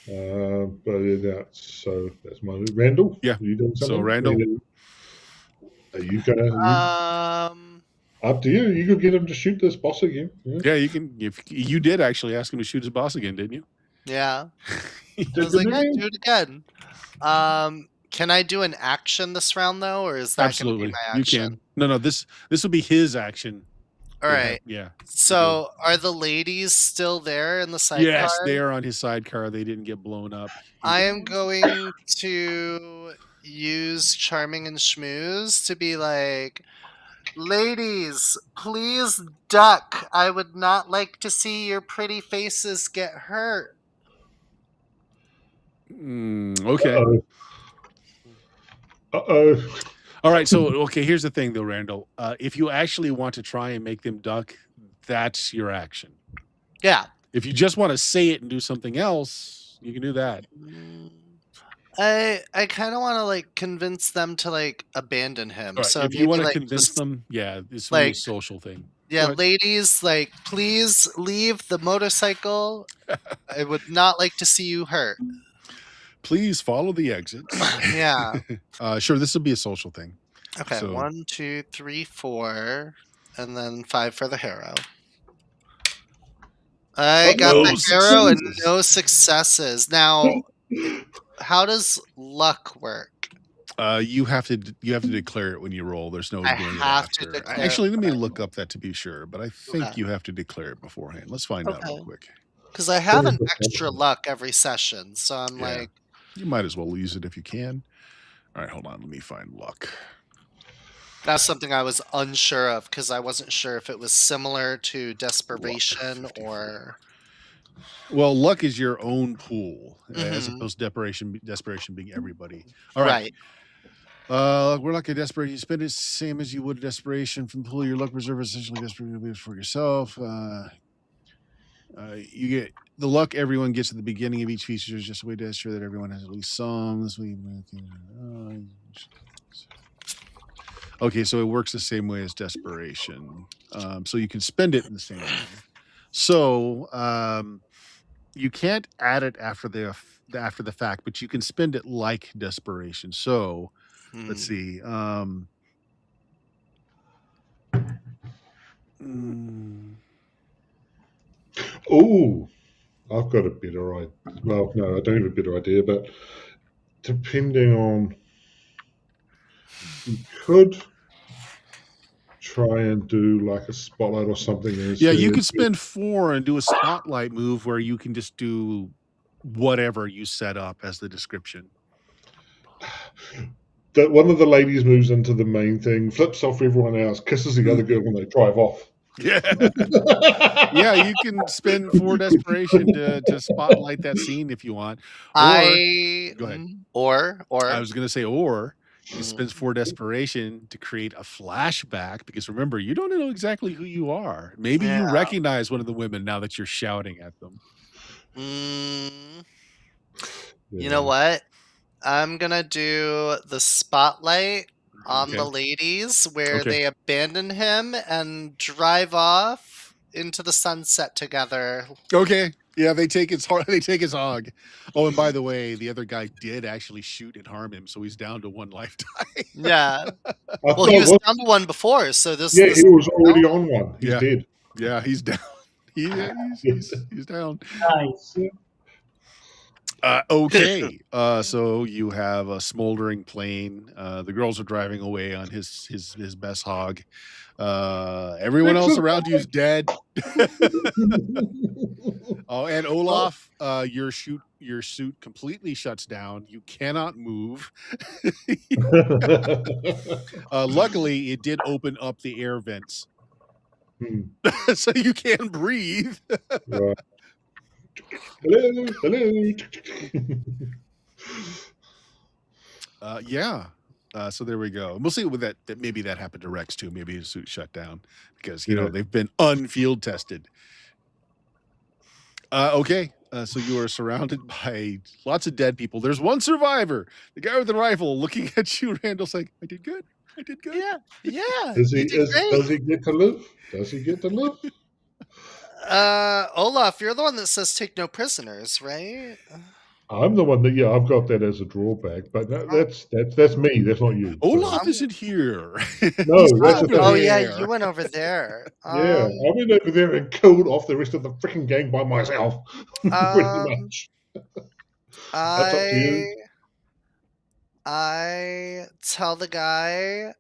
But that's my Randall. Yeah. Are you doing something? So Randall, are you gonna? Up to you. You could get him to shoot this boss again. Yeah, you can. If you did actually ask him to shoot his boss again, didn't you? Yeah. I was like, do it again. Can I do an action this round though, or is that going to be my action? You can. No. This will be his action. All right. Yeah. So are the ladies still there in the sidecar? Yes, they are on his sidecar. They didn't get blown up. I am going to use Charming and Schmooze to be like, ladies, please duck. I would not like to see your pretty faces get hurt. Okay. Uh-oh. All right. So, here's the thing, though, Randall. If you actually want to try and make them duck, that's your action. Yeah. If you just want to say it and do something else, you can do that. I kind of want to like convince them to like abandon him. All right, So if you maybe want to like convince just them, yeah, this will be a like social thing. yeah, Go ahead. ladies, like please leave the motorcycle. I would not like to see you hurt. Please follow the exits. Yeah. Sure, this will be a social thing. Okay. So 1, 2, 3, 4, and then 5 for the hero. I got no the hero and successes. no successes. Now, how does luck work? You have to declare it when you roll. There's no I doing it have to after. declare it Actually, let me when I look up that to be sure, but I think Okay. you have to declare it beforehand. Let's find out real Okay. quick. Because I have an extra luck every session, so I'm Yeah. like, You might as well use it if you can. All right, hold on. Let me find luck. that's something I was unsure of because I wasn't sure if it was similar to Luck desperation 54. or. Well, luck is your own pool, as Mhm. opposed to desperation being everybody. All right. Right. We're lucky desperate. You spend it same as you would desperation from the pool. Your luck reserve is essentially desperate for yourself. You get the luck everyone gets at the beginning of each feature is just a way to ensure that everyone has at least some. This way, okay, so it works the same way as desperation. So you can spend it in the same way. So you can't add it after the fact, but you can spend it like desperation. So let's see. Oh, I've got a better idea. Well, no, I don't have a better idea, but depending on, you could try and do like a spotlight or something. And Yeah, you say, could spend 4 and do a spotlight move where you can just do whatever you set up as the description. that one of the ladies moves into the main thing, flips off everyone else, kisses the other girl when they drive off. Yeah. Yeah, you can spend 4 desperation to spotlight that scene if you want. Or go ahead. Or I was going to say, or you mm, spend 4 desperation to create a flashback because remember, you don't know exactly who you are. Maybe yeah. you recognize one of the women now that you're shouting at them. You know what? I'm gonna do the spotlight on Okay. the ladies where Okay. they abandon him and drive off into the sunset together. Okay. Yeah, they take his they take his hog. Oh, and by the way, the other guy did actually shoot and harm him, so he's down to 1 lifetime. Yeah. I Well, thought, he was well, down to one before, so this yeah, he was already on one. He's Yeah. dead. Yeah, he's down. He's down. Nice. Okay. So you have a smoldering plane. The girls are driving away on his best hog. Everyone else around you is dead. Oh, and Olaf, your suit completely shuts down. You cannot move. Luckily, it did open up the air vents, so you can breathe. Right. Hello, hello. Yeah. So there we go. We'll see with that maybe that happened to Rex too. Maybe his suit shut down because you know Yeah. they've been unfield tested. Okay. So you are surrounded by lots of dead people. There's one survivor, the guy with the rifle, looking at you. Randall's like, "I did good. I did good." Yeah. Does You he did great. does he get to live? Does he get to live? Olaf, you're the one that says take no prisoners, right? I'm the one that I've got that as a drawback, but that's me. That's not you. Olaf So, isn't here. no, He's that's the over thing. Oh yeah, there. you went over there. Yeah, I went over there and killed off the rest of the freaking gang by myself. Pretty much. That's up to you. I tell the guy,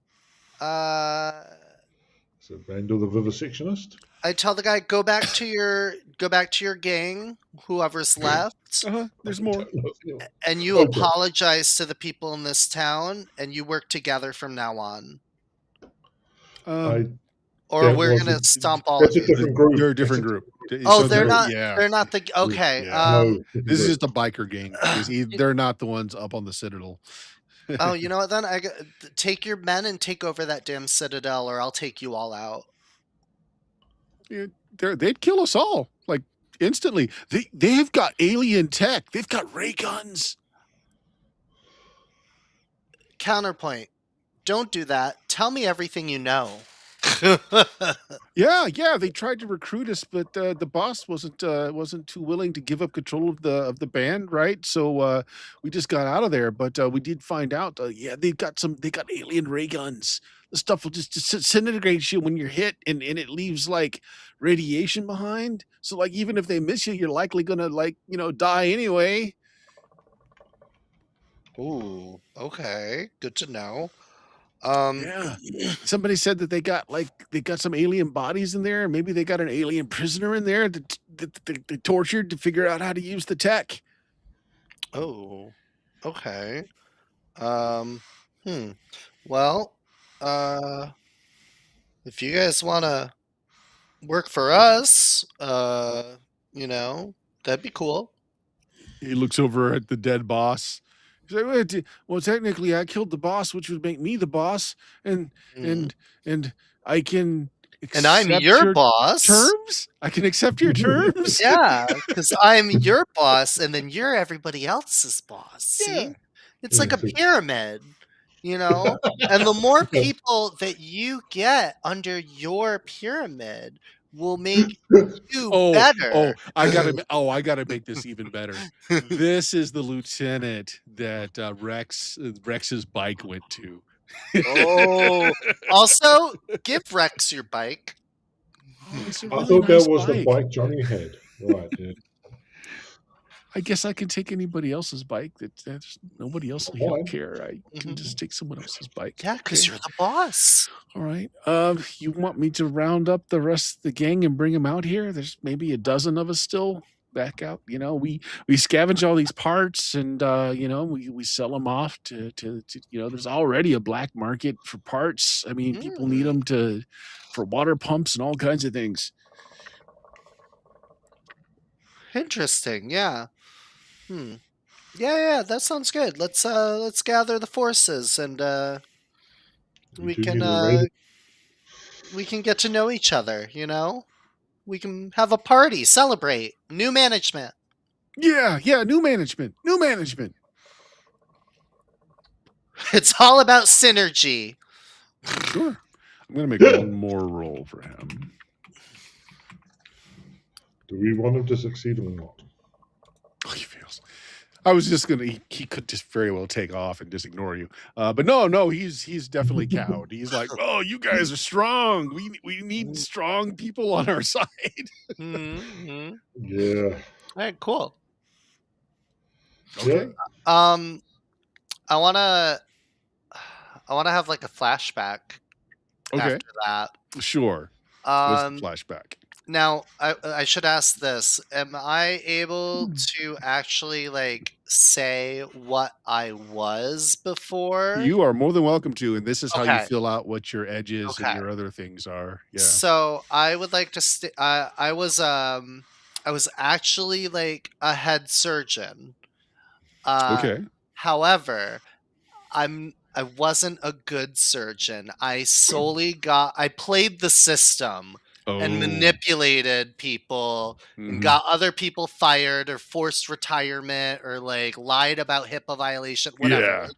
So Randall the vivisectionist. go back to your gang, whoever's left, There's more. and you Okay. apologize to the people in this town, and you work together from now on. Or That we're was gonna a- stomp all That's of a you. different group. They're a That's different group. Oh, So they're not. Yeah. They're not the. Okay. Yeah. No, This is just a biker gang. They're not the ones up on the Citadel. Oh, you know what? Then take your men and take over that damn citadel, or I'll take you all out. they'd kill us all like instantly. They've got alien tech. They've got ray guns. Counterpoint. Don't do that. Tell me everything you know. Yeah, they tried to recruit us, but the boss wasn't too willing to give up control of the band, right? So we just got out of there. But we did find out, yeah, they got alien ray guns. The stuff will just disintegrate you when you're hit, and it leaves like radiation behind. So like even if they miss you, you're likely gonna die anyway. Ooh, okay. Good to know. Yeah. Somebody said that they got some alien bodies in there. Maybe they got an alien prisoner in there that they tortured to figure out how to use the tech. Oh, okay. Well, if you guys want to work for us, that'd be cool. He looks over at the dead boss. He's like, "Wait, well, technically, I killed the boss, which would make me the boss, and Mm. and I can And I'm accept your your boss. terms. I can accept your terms. Yeah, because I'm your boss, and then you're everybody else's boss. See? Yeah. It's like a pyramid, And the more people that you get under your pyramid will make you better. I gotta make this even better. This is the lieutenant that Rex's bike went to. Oh, also give Rex your bike. It's a I really thought nice that was the bike. bike Johnny had. Right, yeah. I guess I can take anybody else's bike. That's nobody else will Fine. care. I can just take someone else's bike. Yeah, because Okay. you're the boss. All right. You want me to round up the rest of the gang and bring them out here? There's maybe a dozen of us still back out. We scavenge all these parts and we sell them off to there's already a black market for parts. I mean, people need them for water pumps and all kinds of things. Interesting. Yeah. Yeah, that sounds good. Let's gather the forces and we can get to know each other, We can have a party, celebrate, new management. Yeah, new management. It's all about synergy. Sure. I'm going to make one more roll for him. Do we want him to succeed or not? Oh, he fails. I was just he could just very well take off and just ignore you. But no, he's definitely cowed. He's like, oh, you guys are strong. We need strong people on our side. Mm-hmm. Yeah. All right, cool. Okay. I wanna have like a flashback after that. Sure. What's the flashback? Now, I should ask this. Am I able to actually say what I was before? You are more than welcome to, and this is how you fill out what your edges and your other things are. Yeah. So I would like to I was actually a head surgeon. Okay. However, I wasn't a good surgeon. I played the system and manipulated people and got other people fired or forced retirement or lied about HIPAA violation, whatever.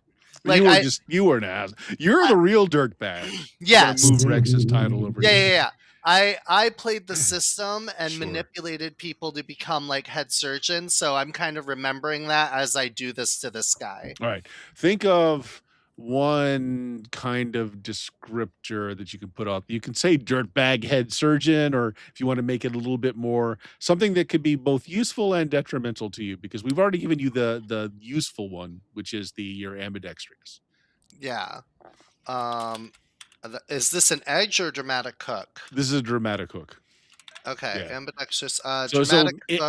Yeah. You were an ass. You're the real dirtbag. Yes. Move Rex's title over. Yeah. I played the system and manipulated people to become head surgeons, so I'm kind of remembering that as I do this to this guy. All right. Think of one kind of descriptor that you can put up. You can say dirtbag head surgeon, or if you want to make it a little bit more, something that could be both useful and detrimental to you, because we've already given you the useful one, which is your ambidextrous. Yeah. Is this an edge or dramatic hook? This is a dramatic hook. Okay, yeah. Ambidextrous. So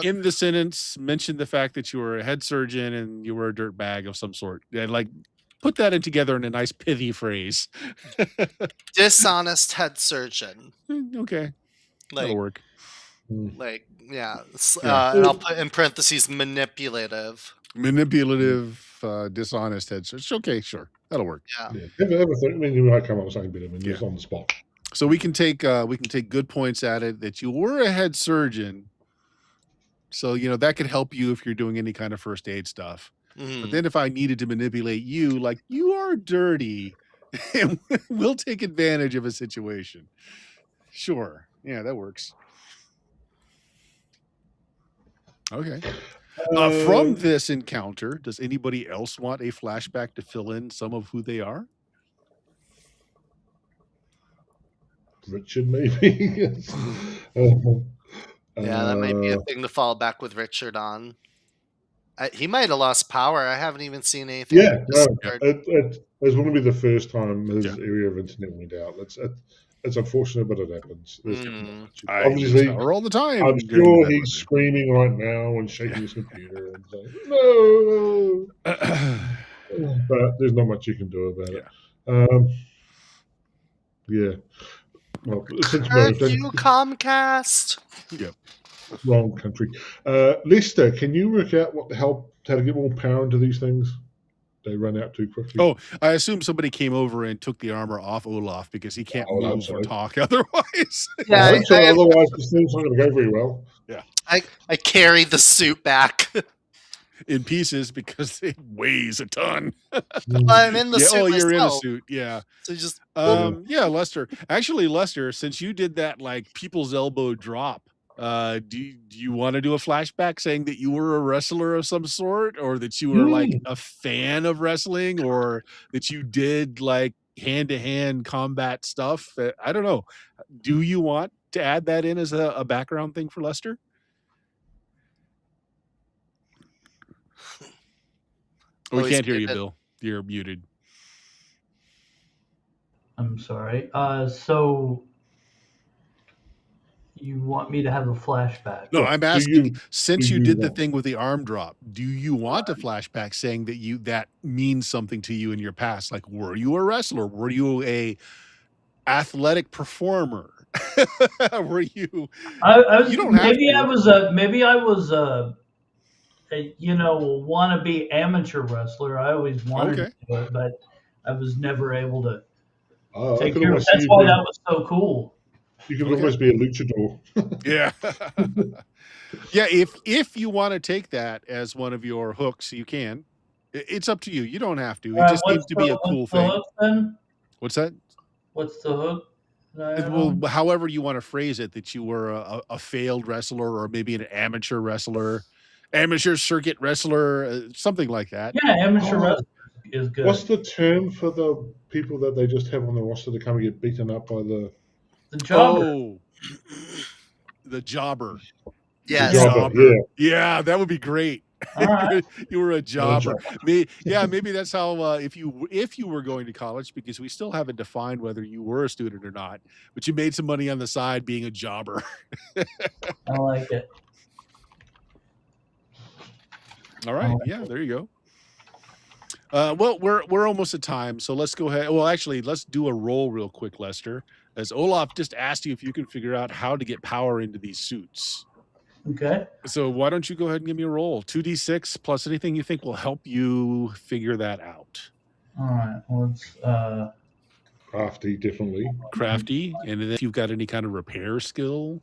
in the sentence, mention the fact that you were a head surgeon and you were a dirtbag of some sort. And put that together in a nice pithy phrase. Dishonest head surgeon. Okay. That'll work. Yeah. And I'll put in parentheses manipulative. Dishonest head surgeon. Okay, sure. That'll work. Yeah. You might come up with something, but just on the spot. So we can take good points at it that you were a head surgeon. So that could help you if you're doing any kind of first aid stuff. But then if I needed to manipulate you, like you are dirty, and we'll take advantage of a situation. Sure. Yeah, that works. Okay. From this encounter, does anybody else want a flashback to fill in some of who they are? Richard, maybe. Yeah, that might be a thing to fall back with Richard on. He might have lost power. I haven't even seen anything. Yeah, no, it's going to be the first time his area of internet went out. It's unfortunate, but it happens. I use power all the time. I'm sure he's screaming right now and shaking his computer and saying, "No!" But there's not much you can do about it. Yeah. Well, since you Comcast. Yep. Wrong country. Lester, can you work out how to get more power into these things? They run out too quickly. Oh, I assume somebody came over and took the armor off Olaf because he can't move or talk otherwise. Yeah, otherwise this thing's not going to go very well. Yeah. I carry the suit back in pieces because it weighs a ton. I'm in the suit. You're in a suit. Yeah. So just Lester. Actually, Lester, since you did that like people's elbow drop, do you want to do a flashback saying that you were a wrestler of some sort, or that you were like a fan of wrestling, or that you did like hand-to-hand combat stuff? I don't know. Do you want to add that in as a background thing for Lester? We can't hear you, Bill. You're muted. I'm sorry. So you want me to have a flashback? No, I'm asking, since you did the thing with the arm drop, do you want a flashback saying that means something to you in your past? Like, were you a wrestler? Were you a athletic performer? Were you? You don't have to. Maybe I was a wannabe amateur wrestler. I always wanted to do it, but I was never able to take care of it. That's why that was so cool. You could almost be a luchador. Yeah. Yeah, if you want to take that as one of your hooks, you can. It's up to you. You don't have to. It just seems to be a cool thing. Hook, then? What's that? What's the hook? Well, however you want to phrase it, that you were a failed wrestler, or maybe an amateur wrestler, amateur circuit wrestler, something like that. Yeah, amateur wrestler is good. What's the term for the people that they just have on the roster to come and get beaten up by the jobber? Oh, the jobber. Yeah, yeah, that would be great. Right. You were a jobber. Maybe that's how. If you were going to college, because we still haven't defined whether you were a student or not, but you made some money on the side being a jobber. I like it. All right. Yeah, there you go. Well, we're almost at time, so let's go ahead. Well, actually, let's do a roll real quick, Lester. As Olaf just asked you if you can figure out how to get power into these suits. Okay. So why don't you go ahead and give me a roll? 2d6 plus anything you think will help you figure that out. All right. Well, it's crafty, definitely. Crafty, and then if you've got any kind of repair skill.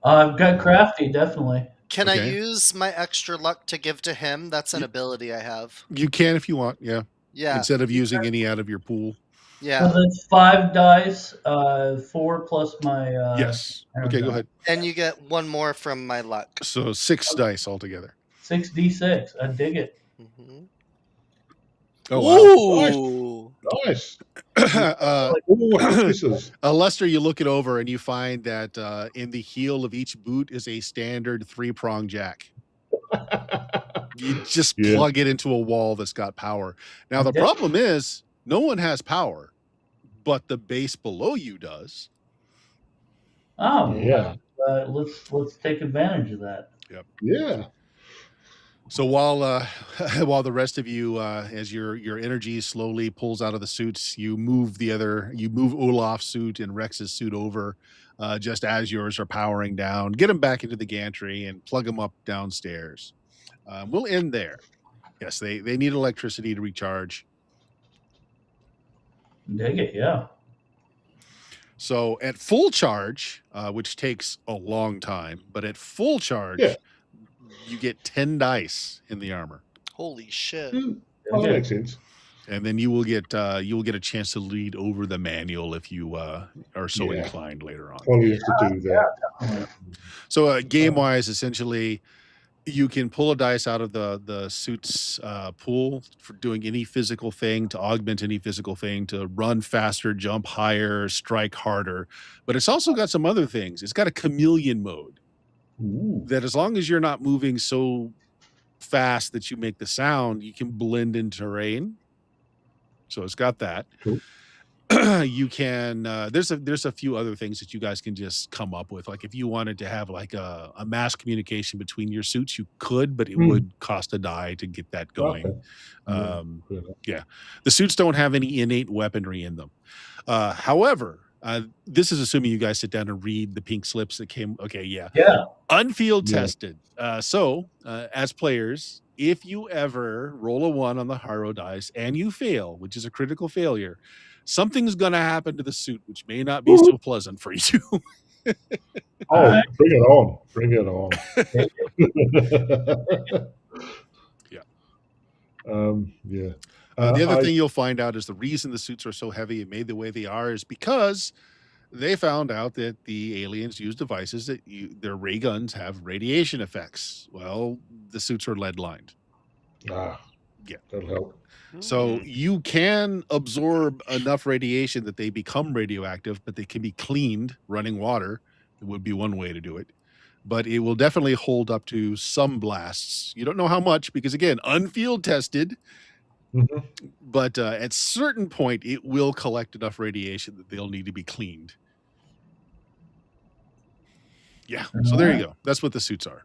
I've got crafty, definitely. Can I use my extra luck to give to him? That's an ability I have. You can if you want, yeah. Yeah. Instead of using any out of your pool. Yeah. So that's 5 dice, 4 plus my. Yes. Okay, go ahead. And you get one more from my luck. So 6 dice altogether. 6d6. I dig it. Mm-hmm. Oh, wow. Nice. Lester, you look it over and you find that in the heel of each boot is a standard 3-prong jack. You just plug it into a wall that's got power. Now, the problem is no one has power, but the base below you does. Oh, yeah. Let's take advantage of that. Yep. Yeah. So while the rest of you, as your energy slowly pulls out of the suits, you move Olaf's suit and Rex's suit over, just as yours are powering down. Get them back into the gantry and plug them up downstairs. We'll end there. Yes, they need electricity to recharge. Dig it, yeah. So at full charge, which takes a long time, but at full charge, Yeah. you get 10 dice in the armor. Holy shit. Oh, that makes sense. And then you will get a chance to read over the manual if you are so inclined later on. Polly has to do that. So game wise, essentially, you can pull a dice out of the suit's pool for doing any physical thing, to augment any physical thing, to run faster, jump higher, strike harder. But it's also got some other things. It's got a chameleon mode. Ooh. That as long as you're not moving so fast that you make the sound, you can blend in terrain. So it's got that. Cool. You can there's a few other things that you guys can just come up with. Like if you wanted to have like a mass communication between your suits, you could, but it would cost a die to get that going. Okay. Yeah, the suits don't have any innate weaponry in them. However, this is assuming you guys sit down and read the pink slips that came. Okay, yeah. Unfield tested. So as players, if you ever roll a 1 on the Haro dice and you fail, which is a critical failure, something's going to happen to the suit, which may not be so pleasant for you. Oh, bring it on. Bring it on. The other thing you'll find out is the reason the suits are so heavy and made the way they are is because they found out that the aliens use devices that their ray guns have radiation effects. Well, the suits are lead lined. Yeah, that'll help. So you can absorb enough radiation that they become radioactive, but they can be cleaned running water. It would be one way to do it. But it will definitely hold up to some blasts. You don't know how much because, again, unfield tested. But at certain point, it will collect enough radiation that they'll need to be cleaned. Yeah. So there you go. That's what the suits are.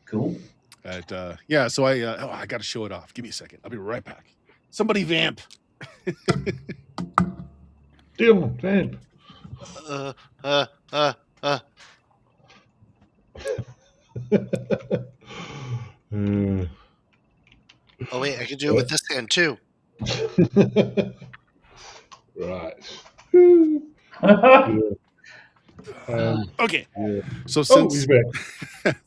Cool. So I got to show it off. Give me a second. I'll be right back. Somebody vamp. Deal, vamp. Oh wait, I can do it with this hand too. Right. Okay. Yeah. So since he's back.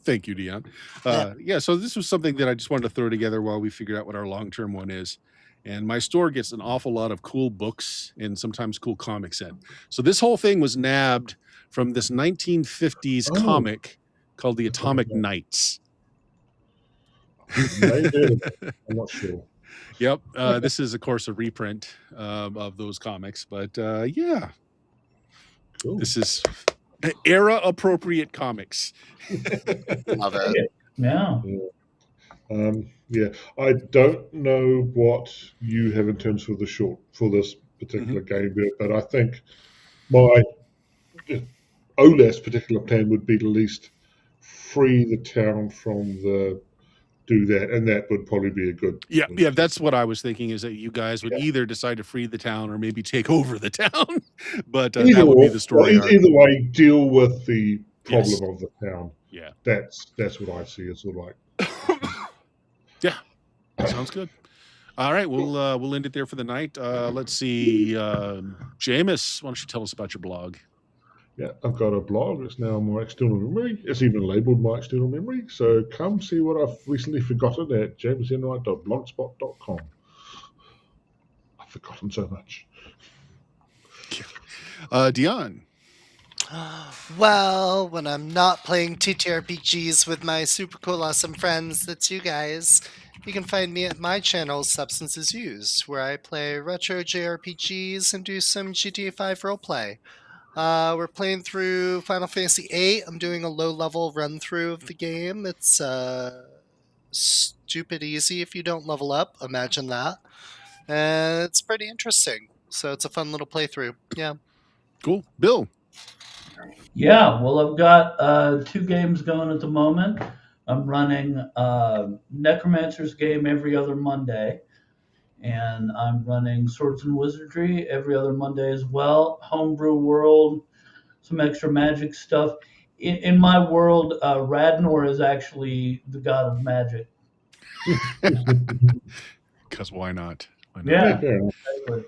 Thank you, Dion. So this was something that I just wanted to throw together while we figured out what our long-term one is. And my store gets an awful lot of cool books and sometimes cool comics in. So this whole thing was nabbed from this 1950s comic called The Atomic Knights. I'm not sure. Yep. This is, of course, a reprint of those comics. But yeah. Cool. This is era-appropriate comics. Love it. Yeah. I don't know what you have in terms for this particular game, but I think my OLAS particular plan would be to at least free the town from do that, and that would probably be a good. Yeah. That's what I was thinking. Is that you guys would either decide to free the town or maybe take over the town, but that would be the story. Either way, deal with the problem of the town. Yeah, that's what I see as sort of like. Yeah, sounds good. All right, we'll end it there for the night. Let's see, Jameis, why don't you tell us about your blog? Yeah, I've got a blog. It's now my external memory. It's even labelled my external memory. So come see what I've recently forgotten at jamesenright.blogspot.com. I've forgotten so much. Dion. Well, when I'm not playing TTRPGs with my super cool, awesome friends, that's you guys, you can find me at my channel, Substances Used, where I play retro JRPGs and do some GTA 5 roleplay. We're playing through Final Fantasy VIII. I'm doing a low-level run-through of the game. It's stupid easy if you don't level up. Imagine that. And it's pretty interesting. So it's a fun little playthrough. Yeah. Cool. Bill. Yeah, well, I've got 2 games going at the moment. I'm running Necromancer's game every other Monday. And I'm running Swords and Wizardry every other Monday as well. Homebrew World, some extra magic stuff. In my world, Radnor is actually the god of magic. Because why not? Yeah, exactly.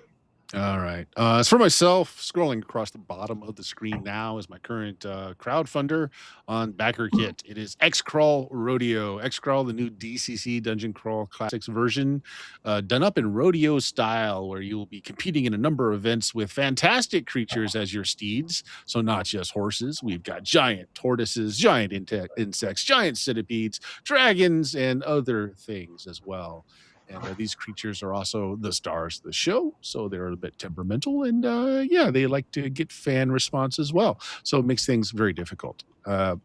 All right. As for myself, scrolling across the bottom of the screen now is my current crowdfunder on BackerKit. It is X-Crawl Rodeo. X-Crawl, the new DCC Dungeon Crawl Classics version, done up in rodeo style, where you will be competing in a number of events with fantastic creatures as your steeds. So not just horses. We've got giant tortoises, giant insects, giant centipedes, dragons, and other things as well. And these creatures are also the stars of the show, so they're a bit temperamental, and yeah, they like to get fan response as well. So it makes things very difficult.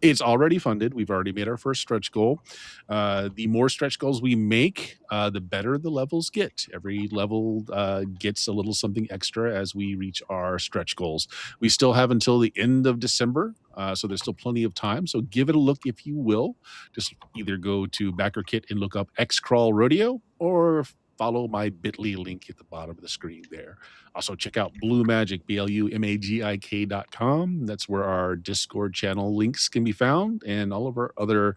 It's already funded. We've already made our first stretch goal. The more stretch goals we make, the better the levels get. Every level gets a little something extra as we reach our stretch goals. We still have until the end of December, so there's still plenty of time. So give it a look if you will. Just either go to BackerKit and look up X-Crawl Rodeo, or follow my bit.ly link at the bottom of the screen there. Also check out Blue Magic, BLUMAGIK.com. That's where our Discord channel links can be found, and all of our other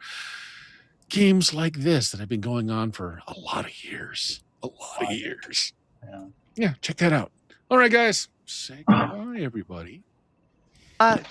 games like this that have been going on for a lot of years. Yeah. Yeah, check that out. All right, guys. Say goodbye, everybody. Goodbye.